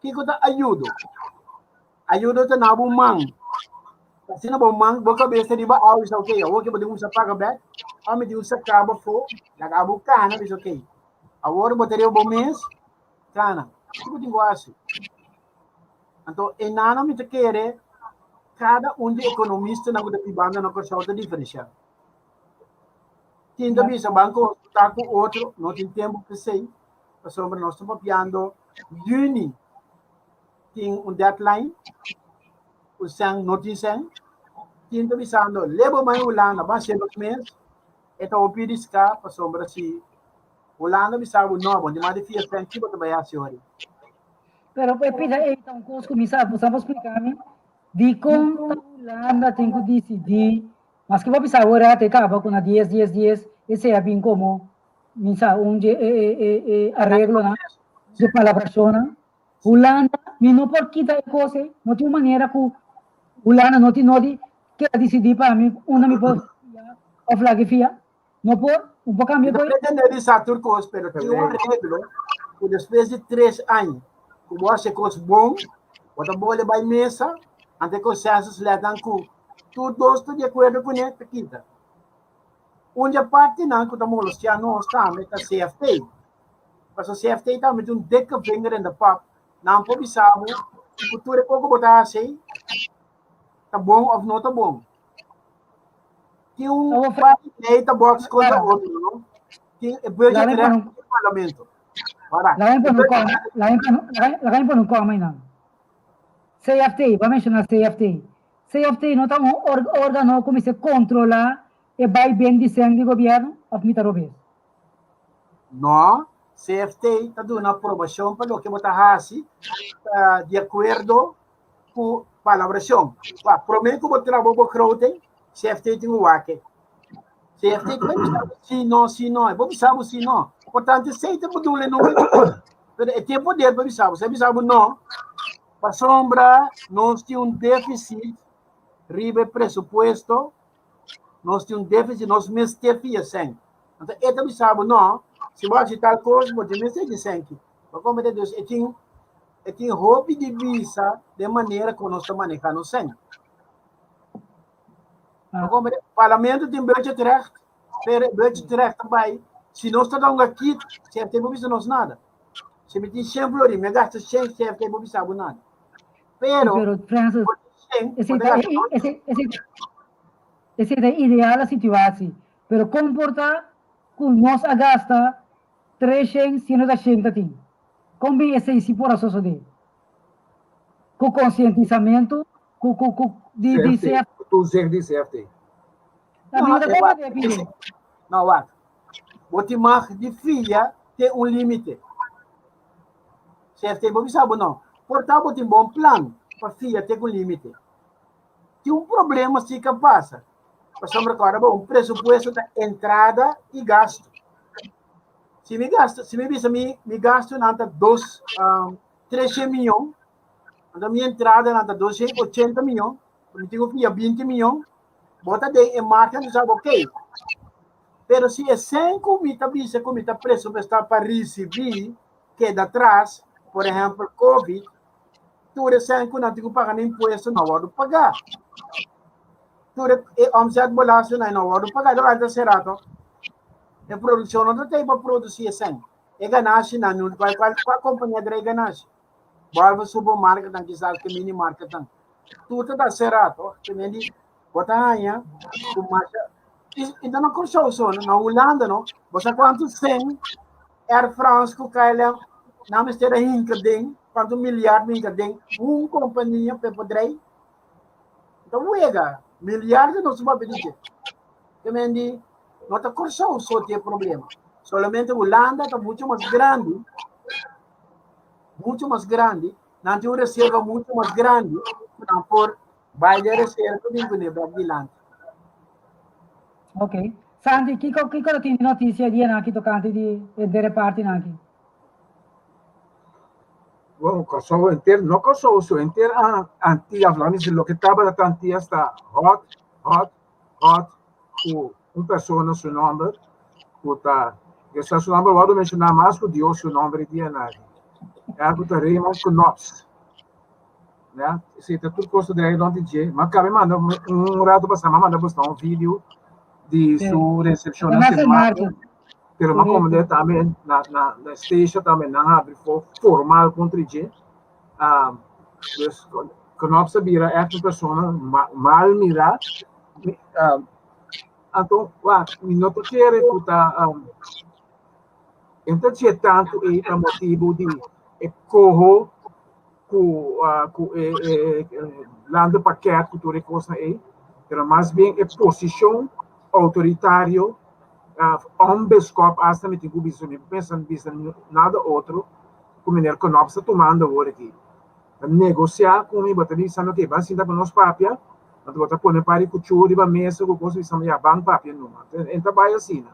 que está ajuda? Ajuda está na boa mão. Se não bom mão, boa cabeça de baixo, isso ok. Eu vou que poder usar paga back, a me usa cabo for, da cabo cana, isso ok. Agora botaria o bom mês, cana. Tudo tem assim. Então, em nada me te querer, cada de economista na vida privada não consegue diferenciar. Tinha visto banco está com outro, não tem tempo para sei. A sombra nós estamos papiando juni. Tem deadline, o sang notícia. Tinha avisando, leva mais Holanda, vai ser nos meses. Então o pires cá, a sombra se Holanda avisava não, de mais de 4 anos que você vai a senhora.
Pero pida então coisa começar, você vai explicar-me de como a Holanda tem que decidir. Mas que vou pensar agora até acaba com a 10, esse é bem como misa arreglo na de palabração. Holanda, não por quitar coisa, não tem maneira que Holanda não tem que decidir para mim, uma me pode ou flagifia, não por um pouco me pode.
Depende de Saturno coisa, pero tem arreglo que depois de 3 anos, que você coisa bom, você pode vai mesa, até que os censos levam com todos de acordo com ele, quita. Onde a parte não, que estamos já não está, mas a CFT. Mas a CFT está met um dikke vinger in de pap. Não pode saber, o futuro é pouco botar assim, tá bom ou não tá bom. Tem parte de box contra outro, não? Tem budget do parlamento.
Lá em não come não. CFT, vamos mencionar CFT. CFT não está um órgão como se controla e vai bem de sangue do governo, ou me tarobes?
Não, CFT está dando aprovação para o que botar assim, de acordo com a palabração. Prometo que vou trabalhar com o Croten, CFT tem o AQUE. CFT vai saber se não, vamos saber se não. Portanto, se tem poder não, tem poder para saber, se sabe não. Para sombra, nós temos déficit, ribe presupuesto, nós temos déficit, nós mestre assim. Então, é também sabe não, se você tal coisa, você mestre de sangue. Como é Deus, tem roupa de visa de maneira que nós estamos manejando sangue. Como o parlamento tem budget terecht, budget terecht também. Se nós estamos aqui, se tem movido nós nada. Se me diz sempre ali, me gasta 100, se tem movido nada.
Pero Francis, esse é ideal a situação. Pero comporta que nós gasta 300 tem. Como esse é por a sociedade? Com conscientizamento, de ser.
Tu zegt die zegt.
Não, wacht. Você mag de filha ter limite. Você tem bom sabe não. Portanto, tem bom plano para filha ter limite. Tem problema se que passa. Passamos agora presupuesto da entrada e gasto. Se me gasto nada 13 milhões, a minha entrada nada 280 milhões, eu tenho filha 20 milhões, bota de marca e sabe ok. Pero se é 100 comida presupuesto para receber, queda atrás, por exemplo, Covid, tu é 100 não tem que pagar imposto, não pode pagar. Tu é omzet bolaço, não pode pagar, não vai ser rato. A produção não tem para produzir 100. É ganância, não. Qual companhia de ganância? Barba supermarket, não quizás que mini market, não. Tudo está certo. Também de bota aí, tu marcha. Então não cortou só, na Holanda não. Você quanto 100 Air France que cai lá, não me será hincadinho, quanto milhar hincadinho, companhia para poder. Então uega, milhares não se vai pedir. Também de não está cortando só tem problema. Solamente a Holanda está muito mais grande, não tem uma reserva muito mais grande, não por vai de reserva disponível de lá.
Ok. Santi, que cosa tem notícia dia aqui tocante de reparti aqui?
Bueno, Kosovo inteiro, não Kosovo, só inteiro anti-Afghanistan, lo que estava tanto está hot, pessoa seu nome, essa seu nome, eu vou mencionar mais que Deus seu nome dia nada. É algo que Raymond Knops, né? Se tem tudo custo de aí onde dia, mas cabe mandar rato para sama mandar postar vídeo de sua recepção na semana. Pero uma comunidade também na station também não abre formal contra dia. Knops vira é uma pessoa mal mirada. Então, não te quero escutar. Então, tinha tanto é motivo de corro com lando paquete que tu recosta aí, mas mais bem é posição autoritário, biscop hasta me tenho visto me pensando nada outro, como ele que nós está tomando agora aqui. Negociar com ele, botar pensando que vai sentar para nós papia, então botar pôr para cultura, para mesa, com coisa que já banco papia não, então vai assim.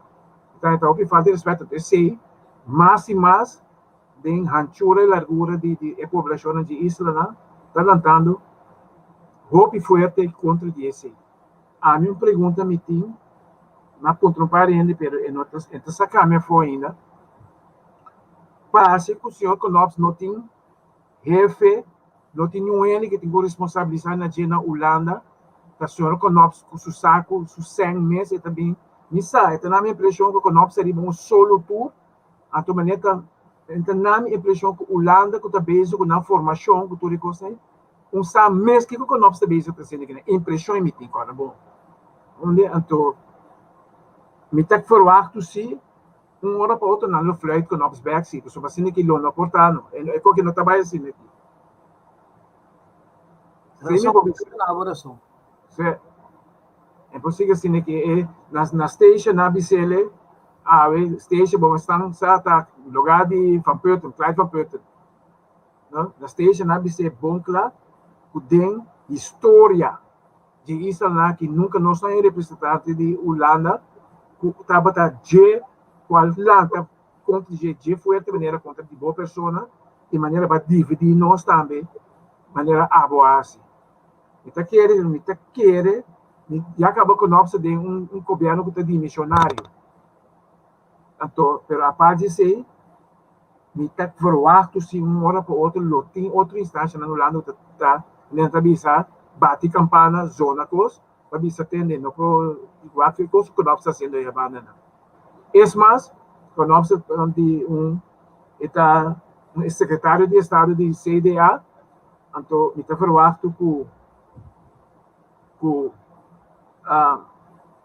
Então o que falta de respeito é sei mais e mais de anchura e largura de população de Isla, está levantando golpe forte contra esse. A minha pergunta me tem na ponta parente, pero essa câmera foi ainda. Parece que o senhor Knops não tem jefe, não tem ninguém que tem responsabilidade na Holanda. O senhor Knops com seu saco, seu 100 meses também. Então, na minha impressão, que o Knops seria um solo tour. Então, na minha impressão, que a Holanda está base com a formação que tu reconhece, sabe mesmo que o Knops está base com a impressão me tem, cara, bom. Então, me tem que verwachten se hora para outra não fluit com Knops backseat, so assim que lo não portano, é que não está bem assim aqui. É possível assim que na station na BCL station bom estão tá lugar de Van Putten, Clyde Van Putten. Não? Na station na BCL bom claro, que tem história de Israel que nunca nós não é representante de Holanda, que trabalha de qual Holanda contra de forte maneira contra de boa pessoa, de maneira para dividir nós também, maneira aboase. Então quer já acabou com nós de governo que está de missionário. Então, pero a parte disso, me está verwacht se hora para outro, tem outra instância na Holanda que está dentro da bisa, bate campana, zona cos, bisa atender, no igual que o CONOP está haciendo en Habana. Es más, CONOP está um secretário de Estado de CDA, então, está verwacht que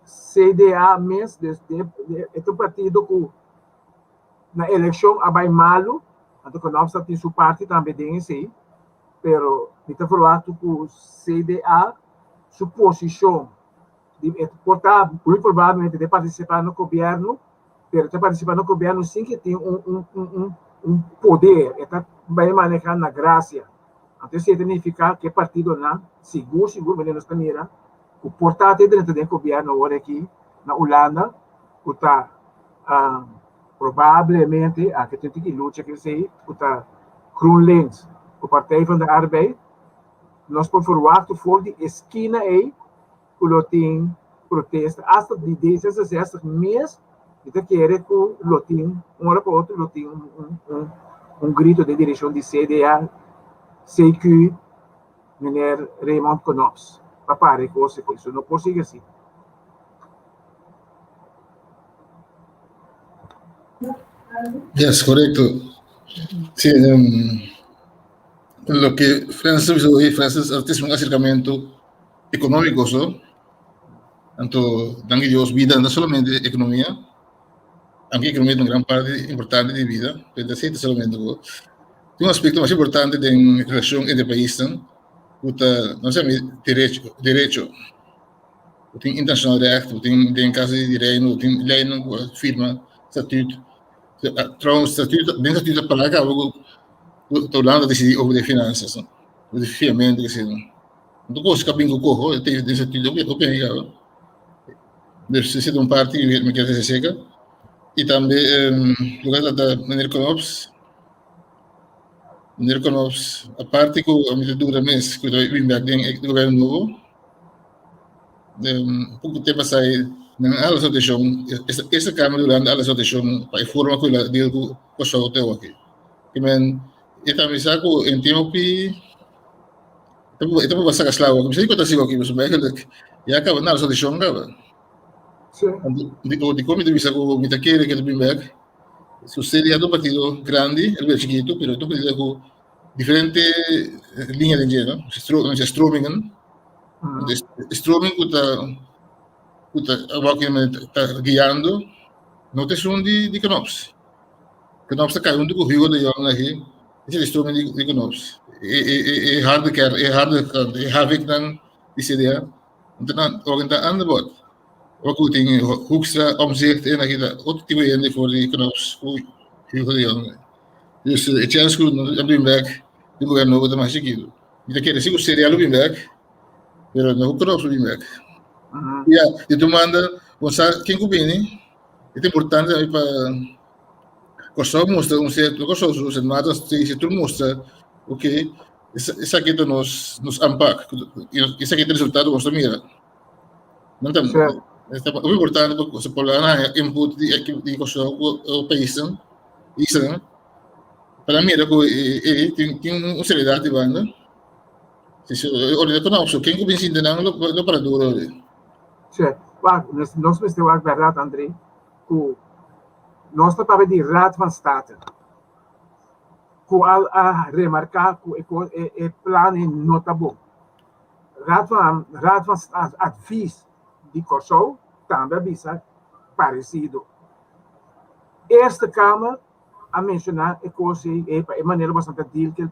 CDA mesmo, é um partido que na eleição vai malo, então, CONOP está tem sua parte também dentro aí, pero está verwacht que CDA, sua posição, muito provavelmente de participar no governo, pero de participar no governo sem que tenha poder, vai manejar na graça. Então, isso significa que o partido não, seguro, menos maneira, o portátil dentro do governo agora aqui, na Holanda, que está provavelmente, que tem que lutar, que sei, que está GroenLinks, o Partij van de Arbeid, nós podemos verwachten voor die esquina aí, que tem protesta, hasta de 16 meses, então quer que o Lotin, hora para outra, Lotin grito de direção de CDA, CQ, meneer Raymond Knops. Papare, coisa que isso não pode ser assim.
Yes, correcto. Sí, lo que Francia hizo hoy, Francia es un acercamiento económico, ¿no? Tanto dan Dios vida, no solamente economía, aunque economía es una gran parte importante de vida, pero sí, solamente, ¿no? Un aspecto más importante de la relación entre países, no sé, derecho, internacional recht, tem caso de reino, tem lei não firma estatuto, trouwens estatuto, dentro do estatuto para cá, o Holanda decidir over de finanças, o de fiamento que seja, então coisa que bingo corro, tem dentro do estatuto, o bem já, deve ser de parte que me quer dizer seca, e também lugar da maneira Conops, a parte que a medida mês que eu vim back do governo novo, pouco tempo sai na associação, essa câmara durante a associação para informar que ela deal com o pessoal aqui. Que men, também sabe que em tempo que então vai sacar slavo, que sei que está sigo aqui, mas já acaba na associação acaba. De como devia ser com muita queira que vim back. Sucede a do partido grande, el chiquito, pero tu partido con diferentes líneas de dinero, Stromingen, Stroming está guiando, no te son de Knops. Knops está caindo com o rio de Jong aqui, esse Stroming de Knops. É hard dan die CDA, dan ook aan de bod. Ook goed in Hoekstra, Omzicht en dan gaat ook die weer voor die Knops. Rio de Jong. Dus het is goed, dan doen we de governo wat mais chiquito. E daqui a cinco seria lo back, pero no Knops lo back. Ja, je demanda, você quem combine, é importante para cosa mostra un certo cosa sus matas se tu mostra ok essa aqui nos impact essa aqui resultado mostra mira não tem é importante porque por lá input de cosa o país isso para mim tem seriedade de banda se olha que não quem começa a não para duro
certo nós precisamos a verdade André que nós estamos de Raad van State, que a remarcar que o plano não está bom. Raad van State advies de Kosovo também é parecido. Esta Câmara a mencionar a coisa de maneira bastante deal que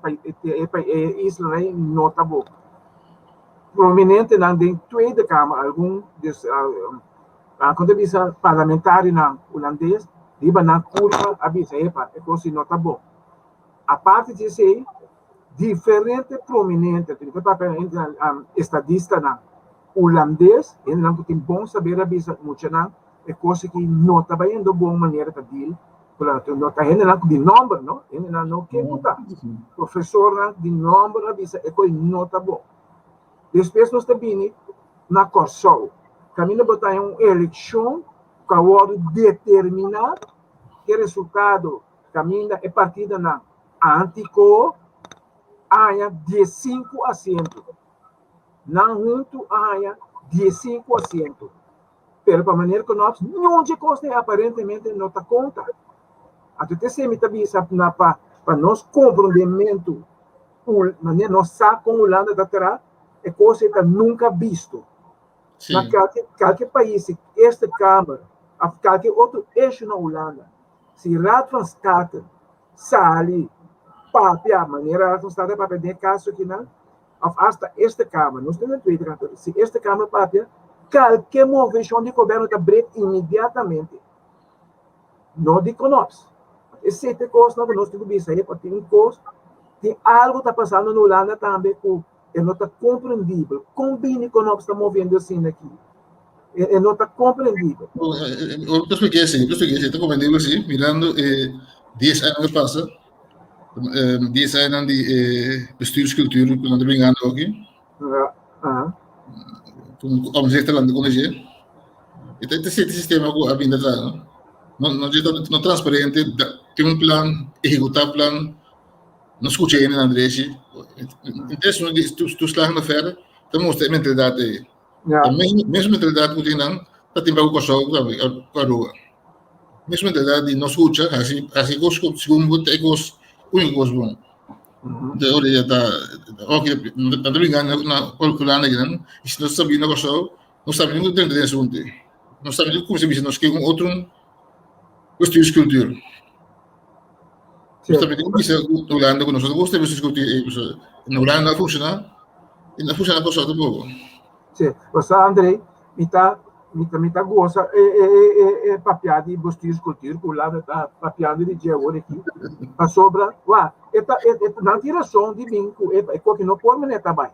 Israel não está bom. Prominente na tweede Câmara, algum quando é parlamentar holandês, diba na curva avisa a coisa não está bom. A parte disso aí, diferente prominente, tem estadista na holandês, ele não tem bom saber avisa muito não, é coisa que não está bem de boa maneira de deal, não está ele não de número, não, ele não quer botar. Professor de número avisa é coisa não está bom. Depois nós também na Kosovo, caminho botar em uma eleição que agora determinar que resultado caminha é partida na Antico há 15 assentos. Não junto há 15 asientos. Pero para maneira que nós, não de costa aparentemente não está conta. Até te se me também para nós compreendimento, maneira nós sabe como Holanda está terá é coisa que nunca visto.
Sim.
Na qualquer país, esta Câmara, a qualquer outro eixo na Holanda, se Raad van State sali, a maneira Raad van State para pedir caso aqui, não? Hasta esta Câmara, nós temos tweet, se esta Câmara papia, qualquer movimento de governo está break imediatamente. Não de conosco. Esse é coisa que nós temos que ver, para ter coisa, tem algo está passando na Holanda também que não está compreendível. Combine com nós está movendo assim aqui. Não está compreendível.
Eu expliquei assim, está compreendível assim, mirando 10 anos que passa, 10 anos de bestuurscultuur, que nós estamos ganhando aqui. Om zich te laten corrigeren. Het systeem ook a vinda atrás, não transparente, tem plan, executar plan, não escuta ainda na direita. Então, tu slag na ferro, tu mostra a mentalidade aí. A mesma mentalidade que tem não, tá tem algo cosó com a rua. Mesma mentalidade não escuta, assim que segundo é coisa únicos bom. Então, olha, ok, não tô brincando na calculando aqui, não. Isso não sabia na cosó, não sabia nem o que tem desse assunto. Não sabia como se diz, nós que outro bestuurscultuur. Dus dat betekent niet dat Holanda con nosotros gusta bestuurscultuur. En Holanda não funciona, e não funciona com o povo.
Sim, você André, mita gosta papiar de bestuurscultuur, que Holanda está papiando de dia hoje aqui, a sobra, lá, na direção de vinco, é que não pode me também.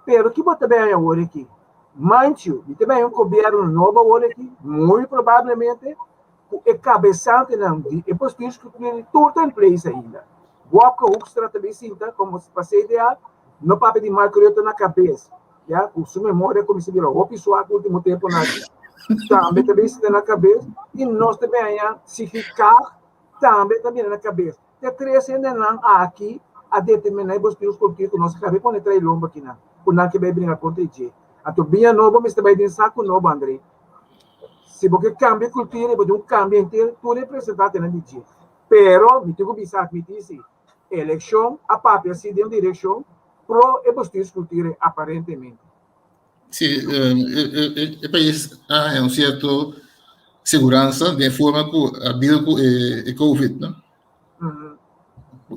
Pero que você bem hoje aqui, mancho, e também governo novo hoje aqui, muito provavelmente é cabeçante não, e bestuurscultuur tudo em place ainda. Boca Hoekstra também sinta como se passei ideal, não para de Marco Rutte na cabeça. Já, o sua memória como se virou, o pessoal no último tempo na também está na cabeça, e nós também se ficar também na cabeça. Tem 3 anos aqui a determinar os bestuurscultuur que nós acabamos de entrar em lomba aqui não, o não que vai brincar contra de. A tu bem novo, mas também tem saco novo, André. Se você cambia cultura, você cambia inteiro, tu representante na dia. Pero, me tenho que pensar que disse, eleição, a papel se deu direção pro e bestuurscultuur aparentemente.
Sim, o país há certo segurança de forma que a vida é Covid, não?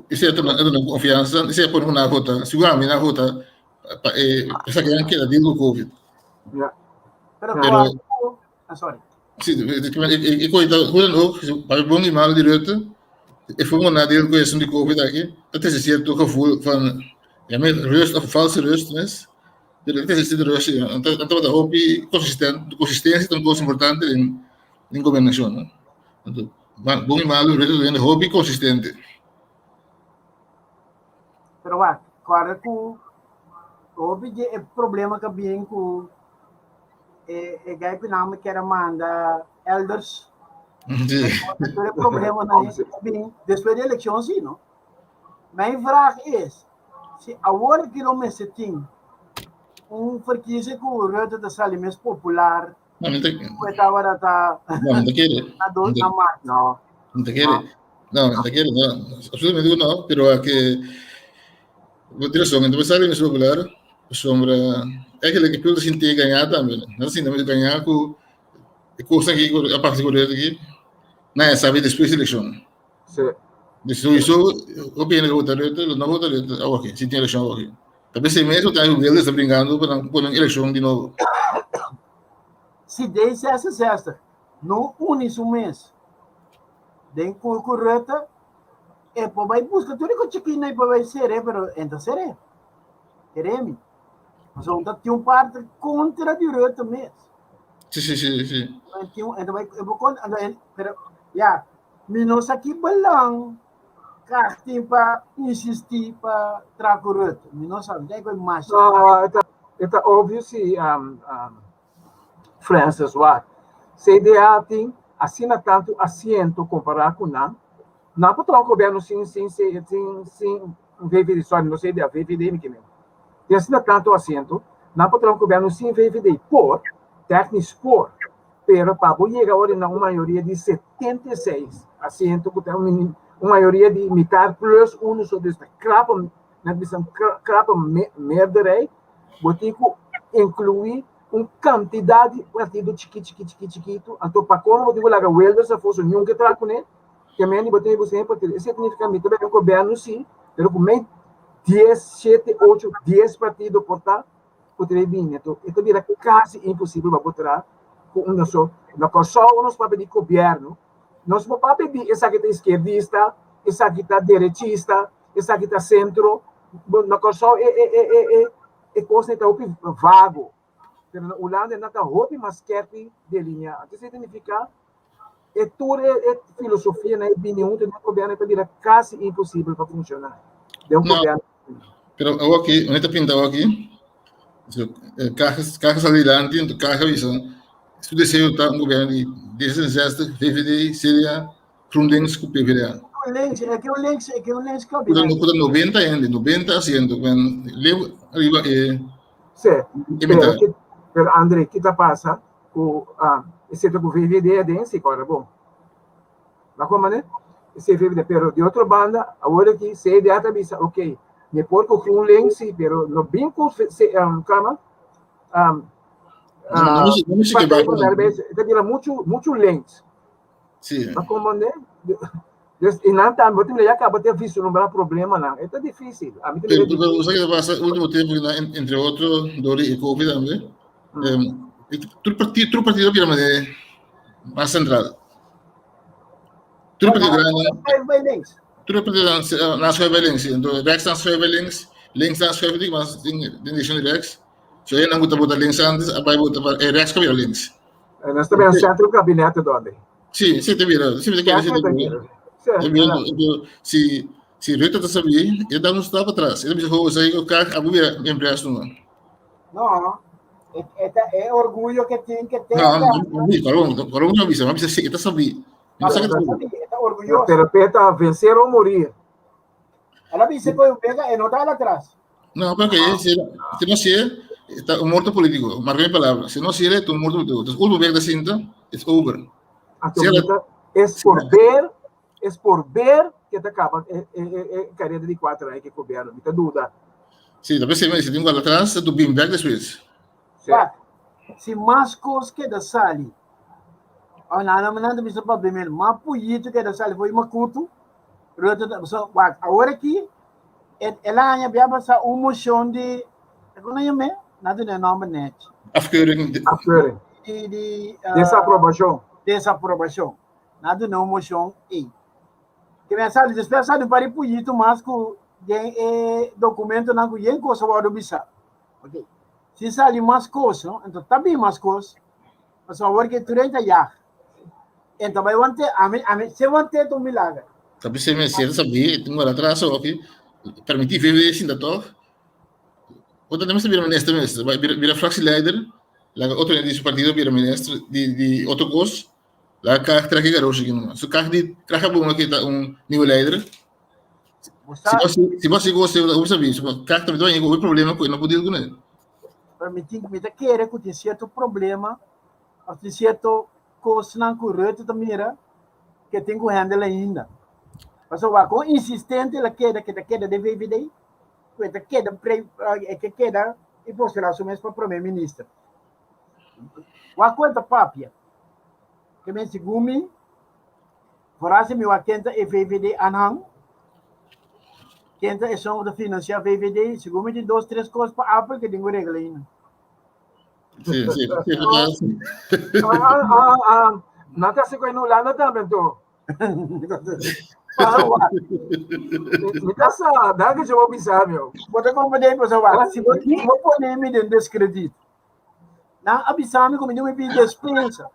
Isso é uma confiança, isso é por uma rota, seguramente na rota, essa que é a vida do Covid.
Pero, sorry.
Sim, e coisa, para bom e mal de Rutte, e foi uma nadie questão de Covid aqui, até se certo gevoel van, ja, met rust of valse rust, né? Dat is de rust, então da hobby consistência é uma coisa importante em governação, né? Então, bom e mal, Rutte é hobby consistente.
Pero claro que o problema que vem com gai pinama que era manda elders. O problema não é bem depois da eleição sim, não? Mijn vraag is, se agora que não se tem verkiezing que o Rutte da sali mais popular,
Não te quiere. No te quiere. No te quiere, no. Absolutamente no, pero a que tienes razón, entonces sale más popular, sombra, é que pelo assim ter ganhar também, não assim, não ganhar com coisa aqui, a parte de aqui, não sabe depois da eleição.
Sim.
Isso, o bem que votar não votar, ok, se tem eleição ok. Talvez se mesmo tem o Vélez brincando para uma eleição de novo.
Se desde essa, no único mês, den Rutte, é para vai buscar tudo que chiquinho para vai ser, pero então será, queremos. Mas onde tem parte contra de Rutte mesmo.
Sim.
Então vai, eu vou contar, pero já, menos aqui balang, cartinho para insistir para trazer Rutte, menos sabe, daí vai mais.
Então óbvio se Francis Watt, CDA tem assina tanto assento comparado com não para o governo sem VVD, só não sei da VVD que mesmo. Tem assina tanto assento, não pode ter um governo sem VVD, por técnico por, pero para chegar agora na uma maioria de 76 assentos, que tem uma maioria de metade plus um sobre esta crapa, na visão crapa merda aí, você incluir uma quantidade de partido chiquito, então para como você vai lá welder se fosse nunca trabalhar com ele, que a minha botem você partido, isso significa que também o governo sim, pero com 10, 7, 8, 10 partidos portar, poderia vir, então isso vira quase impossível para botar com um só, não só nós para pedir governo, nós não para pedir essa que está esquerdista, essa que está direitista, essa que está centro, não só é coisa que está vago. Pero na Holanda não está roupa mais quente de linha. Isso significa que toda a filosofia, na opinião do governo, é quase impossível para funcionar. De governo.
Pero aqui, onde está pintado aqui, cajas adelante, então caja visão. Se o desejo está um governo de 16, VVD seria GroenLinks com PvdA.
É que o links
Puta 90 ainda, 90%, quando levo arriba
Sim. Pero André, o que está passando com esse com VVD dentro, agora bom. Mas como né? Esse VVD, pero de outra banda, agora que se de outra visa, ok, me pode com GroenLinks, pero no bem com calma.
Não se quebra.
Tem muito links.
Sim.
Mas como né? E não tá, você já acaba de ter visto não há problema não. É difícil. A mim também.
Pero sabe que passa último tempo entre outros Dori e Covid também. Tudo partido piramide mais central. Tudo partido grande. Tudo partido na sua links. Então Rex na sua links na sua links, mas tem deixando Rex. So eu não gosto de links antes, a vai botar Rex que vira links.
Nós também centro gabinete do André.
Sim, te vira. Sim, te vira. Se Rita está sabendo, ele dá para trás. Ele me diz, aí o carro, a mulher me empresta não.
Não, é orgulho que tem que ter.
Não, não avisa, mas ele está sabendo.
Está orgulhoso.
Terapeuta vencer ou morrer.
Ela disse que eu pega e não está lá atrás.
Não, porque se não se está um morto político, marca minha palavra. Se não se é um morto político. Então, o governo da cinta, é over. É por ver que te acaba carreira de 4 anos que governo, não tem dúvida. Sim, talvez se tem um lá atrás, tu bem back depois.
Se mais coisas que da sali, não me sabe bem, mas político que da sali foi uma culto, agora aqui, ela ainda passar uma moção de, como é que nada de nome net.
Afkeuring.
Desaprovação. Nada não moção e que mensagem despesado para político mas com documento não com coisa o bisa. Ok. Se sali mais coisa, então tá bem mais coisa. Mas agora que 30 já. Então vai manter a se manter um milagre.
Tapi se me siento sabia, tenho lá atrás aqui, permitir viver assim da toa. Outra também se vira ministro mesmo, vai vira fraction leader, lá outro desse partido vira ministro de outro curso. Lá carro traga garoto aqui não. Se carro de traga bom aqui tá nível leader. Se você gosta de saber, se o carro também tem algum problema com ele, não pode ir com ele.
Permitir que me queira que tem certo problema, ou tem certo coisa não correta também que tem que handle ainda. Mas com insistente ela queda de VVD, que queda e postulação mesmo para o primeiro-ministro. A conta papia que me segumi, forase me a quenta e VVD anhang, quenta é só de financiar VVD, segumi de 2, 3 coisas para Apple que tem que reglar ainda.
Sim.
Não está se coisa lá, não também tô. Me dá essa, dá que eu vou pensar, meu.
Pode compreender, pessoal, se você não pode me dar descredito, não avisar me como não me pedir despensa.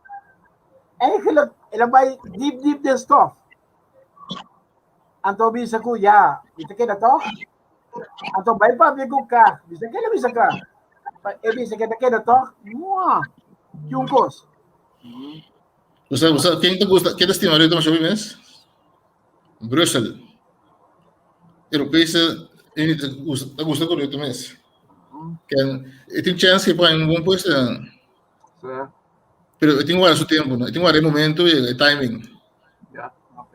Ela vai deep the stuff. Então bisa ko ya, bisa que to. Então vai para ver o carro, bisa que ele bisa carro. E bisa que to, que um coisa.
Você quem te gosta, que destino aí toma chave mês? Bruxelas. Europeia, ele gosta com o mês. Tem chance que põe um bom puesto,
Certo.
pero tem o seu tempo, né? Tem o momento e timing.
Yeah.
No,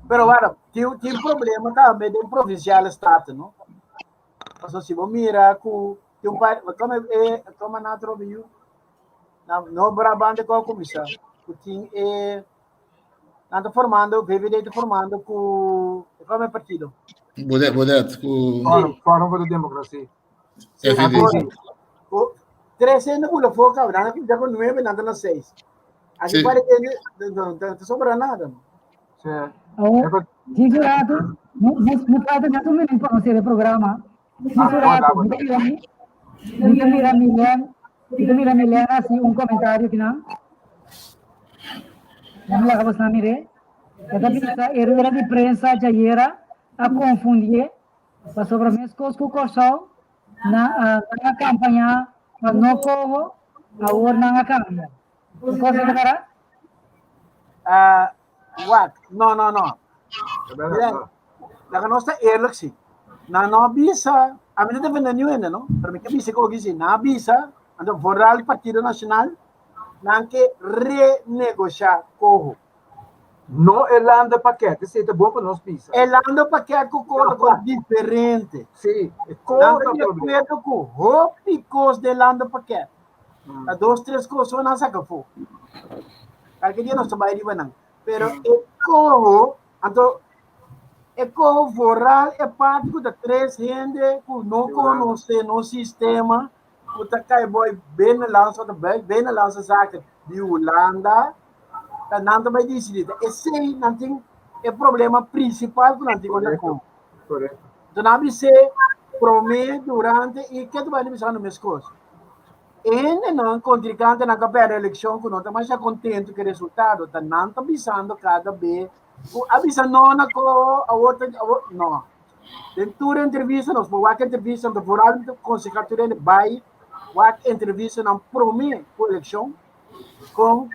pero bueno, tem problema também de provincial estado, não? Então, se você mira com tem como na Trobio, no Brabante com a comissão, tem nada formando, VVD está formando com como é partido.
Bodet, com
Fórum para a Democracia.
FD.
300 pula foca, já com 9, nada na 6. Aqui
Sim.
parece que não sobra nada.
Certo.
Oh, Jurato, não pode nem tu menino para fazer o programa. Jurato, mira Milena, assim, comentário aqui, não? Vamos lá, vamos lá, mire. Esta pizza era de prensa, já era a confundir, para sobre as coisas que o Corsol na campanha, mas não como, agora na campanha. O coisa de cara?
What? No. La nostra election. Na no bisa, a mim não vende nenhuma, não? Para mim que bisa que eu na bisa, ando vorral o Partido Nacional, não que renegociar corro.
No elanda paquete, se é bom para nós pisar.
Elando paquete com coisa diferente.
Sim, é
Não
coisa
tem
problema.
acordo com roupa coisa de elando paquete. A 2, 3 coisas não saca fogo. Porque dia não se vai riba não. Pero é corro, então é corro voral é parte da 3 gente que não conhece no sistema, que tá cai boy bem lança bem lança saca de Holanda. Não vai decidir. Esse não tem é problema principal que não tem com.
Correto.
Então não se promete durante e que tu vai dizer no mês coisa. E não contrincante na capela eleição que não está mais contente com o resultado, tá não está avisando cada vez, avisando não com a outra não. Dentro da entrevista nós vamos a entrevista do foral com o secretário de vai, a entrevista não promete com a eleição com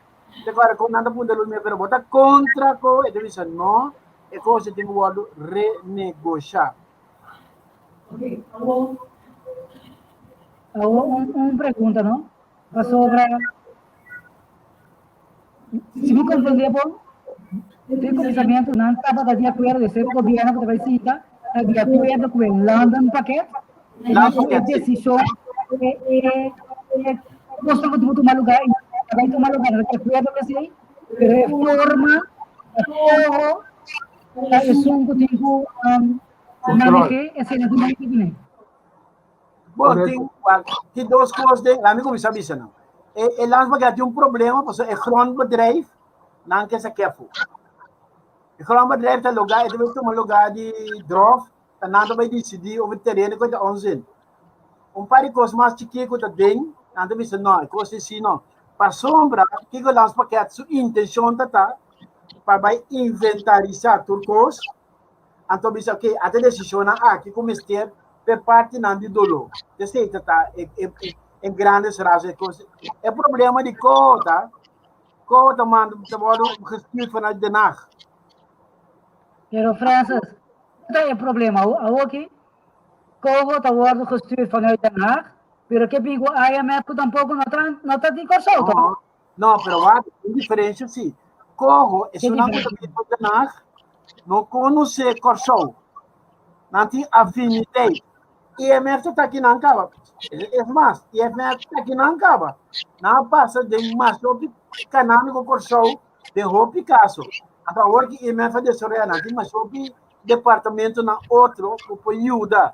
agora com nada por dentro do meu pero votar contra com a entrevista não é coisa tem o renegociar.
Uma pergunta, não? Sobre. Se me compreender, bom, tem pensamento, não estava de acordo, se o governo que vai citar, de acordo com o London Paquete, a decisão gosto de tomar lugar, vai tomar lugar, de acordo com isso, reforma, a assunto tipo, como que é ser natural.
Bom, tem 2 coisas de lá me começa a dizer não. E lá porque tem problema, porque é grondbedrijf, não que se quefu. O grondbedrijf tá lugar, ele vai tomar lugar de drof, tá nada vai decidir o terreno que tá onzen. Par de coisas mais chique que tá bem, nada vai ser não, coisa assim não. Para sombra, que o lança paquete, sua intenção tá para vai inventarizar tudo coisa. Então bisa ok, até decisão que comece per parte não de dolor. Você está em grandes razões. É problema de cota manda te pode gestuurd vanuit Den Haag.
Pero Francis, dat is problema. Aqui, como te wordt gestuurd vanuit Den Haag, pero que pingo IMF tampoco no está de consulta.
No, pero va, hay diferencia sí. Cojo, es una cosa que Den Haag no conoce Corsou. Não tem afinidade. IMF está aqui na Ancaba. É mais, IMF está aqui na Ancaba. Não passa de mais sobre canânico Corsou, de roupa Picasso. Agora que IMF é de Soriana, tem mais sobre departamento na outro, para ajudar,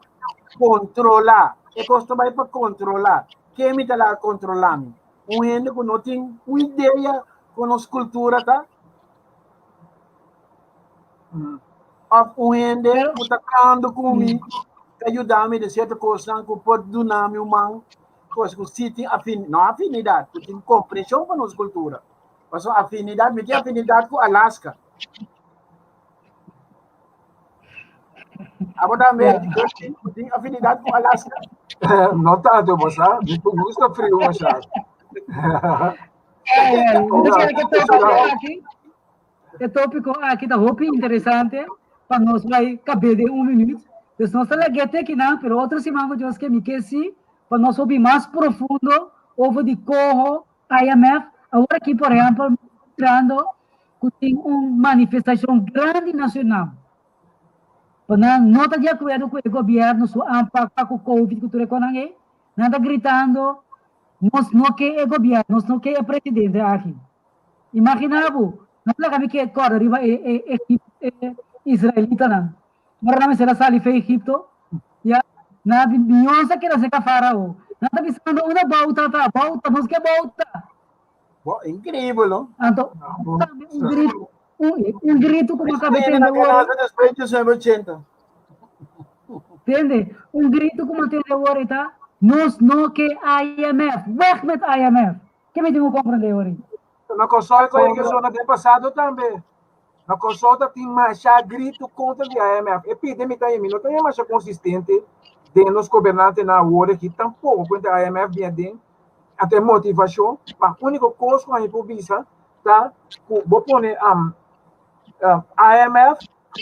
controlar. É costa vai para controlar. Quem me está lá controlando? Gente que não tem uma ideia com a cultura, tá? Gente que está falando comigo, ajudar-me de certa coisa, que pode donar-me uma coisa que se tem afinidade, que tem compreensão com a nossa cultura. Mas afinidade, me tem afinidade com Alaska. Agora também tem afinidade com Alaska.
Não tanto, mas me gusta frio, machado.
O tópico aqui da roupa interessante, para nós vai caber de 1 minuto. Então, nós estamos aqui, mas outro semana eu acho que me quer para nós subir mais profundo, over de Corro, IMF, agora aqui, por exemplo, mostrando que tem uma manifestação grande nacional. Não está de acordo com o governo, sua ampaka com o Covid, que tu reconhece, não está gritando, nós não queremos o governo, nós não queremos o presidente aqui. Imaginava, não é que corre arriba israelita, não. Agora não será sali para Egipto, ya, na Beyoncé que se farao. Nada bisando uma bauta, nós que bauta.
Bom, incrível, não?
Então, um grito como acabei de
na
agora.
después de 80.
Entende? Um grito como tem agora, tá? Nós não que IMF, weg met IMF. Que me tenho que compreender agora?
Na console que eu sou no passado também. Na consulta tem mais grito contra a IMF. Epidemia também não tem mais consistente de nos governantes na hora que tampouco quando a IMF vem dentro até motivação. Mas a única coisa que a gente pode pensar tá, vou pôr IMF,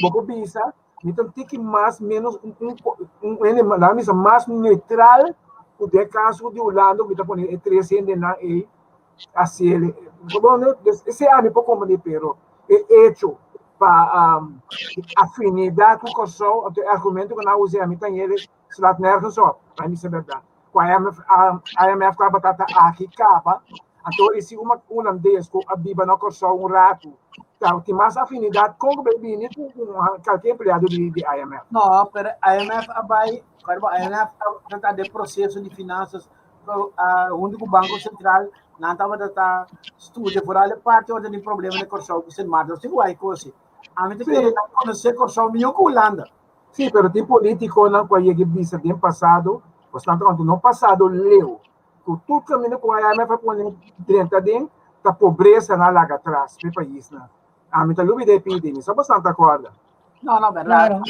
vou pensar, então tem que mais menos mais neutral o de caso de Holanda que está pondo 300 na e assim esse ano pouco como de pero é hecho para afinidade com o pessoal o argumento que não usei a mim tem ele se lá nervos só para mim é verdade com a IMF com a batata aqui capa então esse uma holandês com a biba no pessoal rato então tem mais afinidade com o bebê com qualquer empregado de IMF
não pero IMF vai IMF trata de processo de finanças onde o Banco Central não estava a estudar por ali parte onde tem problema de corção que se mata se vai coisa a mim tem que conhecer corção melhor que Holanda
sim pero tem político não que ele disse no passado bastante no passado leu que tudo caminho com a IMF põe dentro dentro da pobreza na larga atrás do país né a mim tá lubi de epidemia só bastante acorda
não verdade
Claro.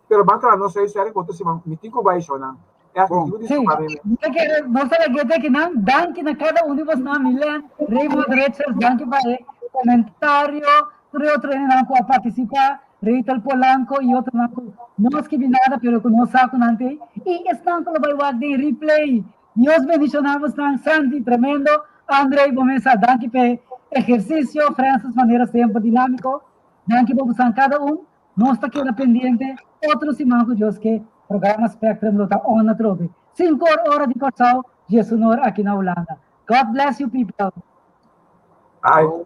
pero banca não sei se era quanto se me tico baixo não é aquilo
Sim, você vai que não, danke na cada um de vocês na Milan, Raymond Richards, danke para comentário, outro não pode participar, Reital Polanco e outro não, nós que nada, pero que nós saco não tem, e estão com o vai de replay, Deus bendicionamos estão Santi, tremendo, Andrei Bomesa, danke para exercício, Francis, maneira sempre dinâmico, danke para cada um, nós está aqui na pendiente, outros irmãos Deus que programa Spectrum lo ta on na trobe. 5 horas de corção, Jesus aqui na Holanda. God bless you people.
Bye.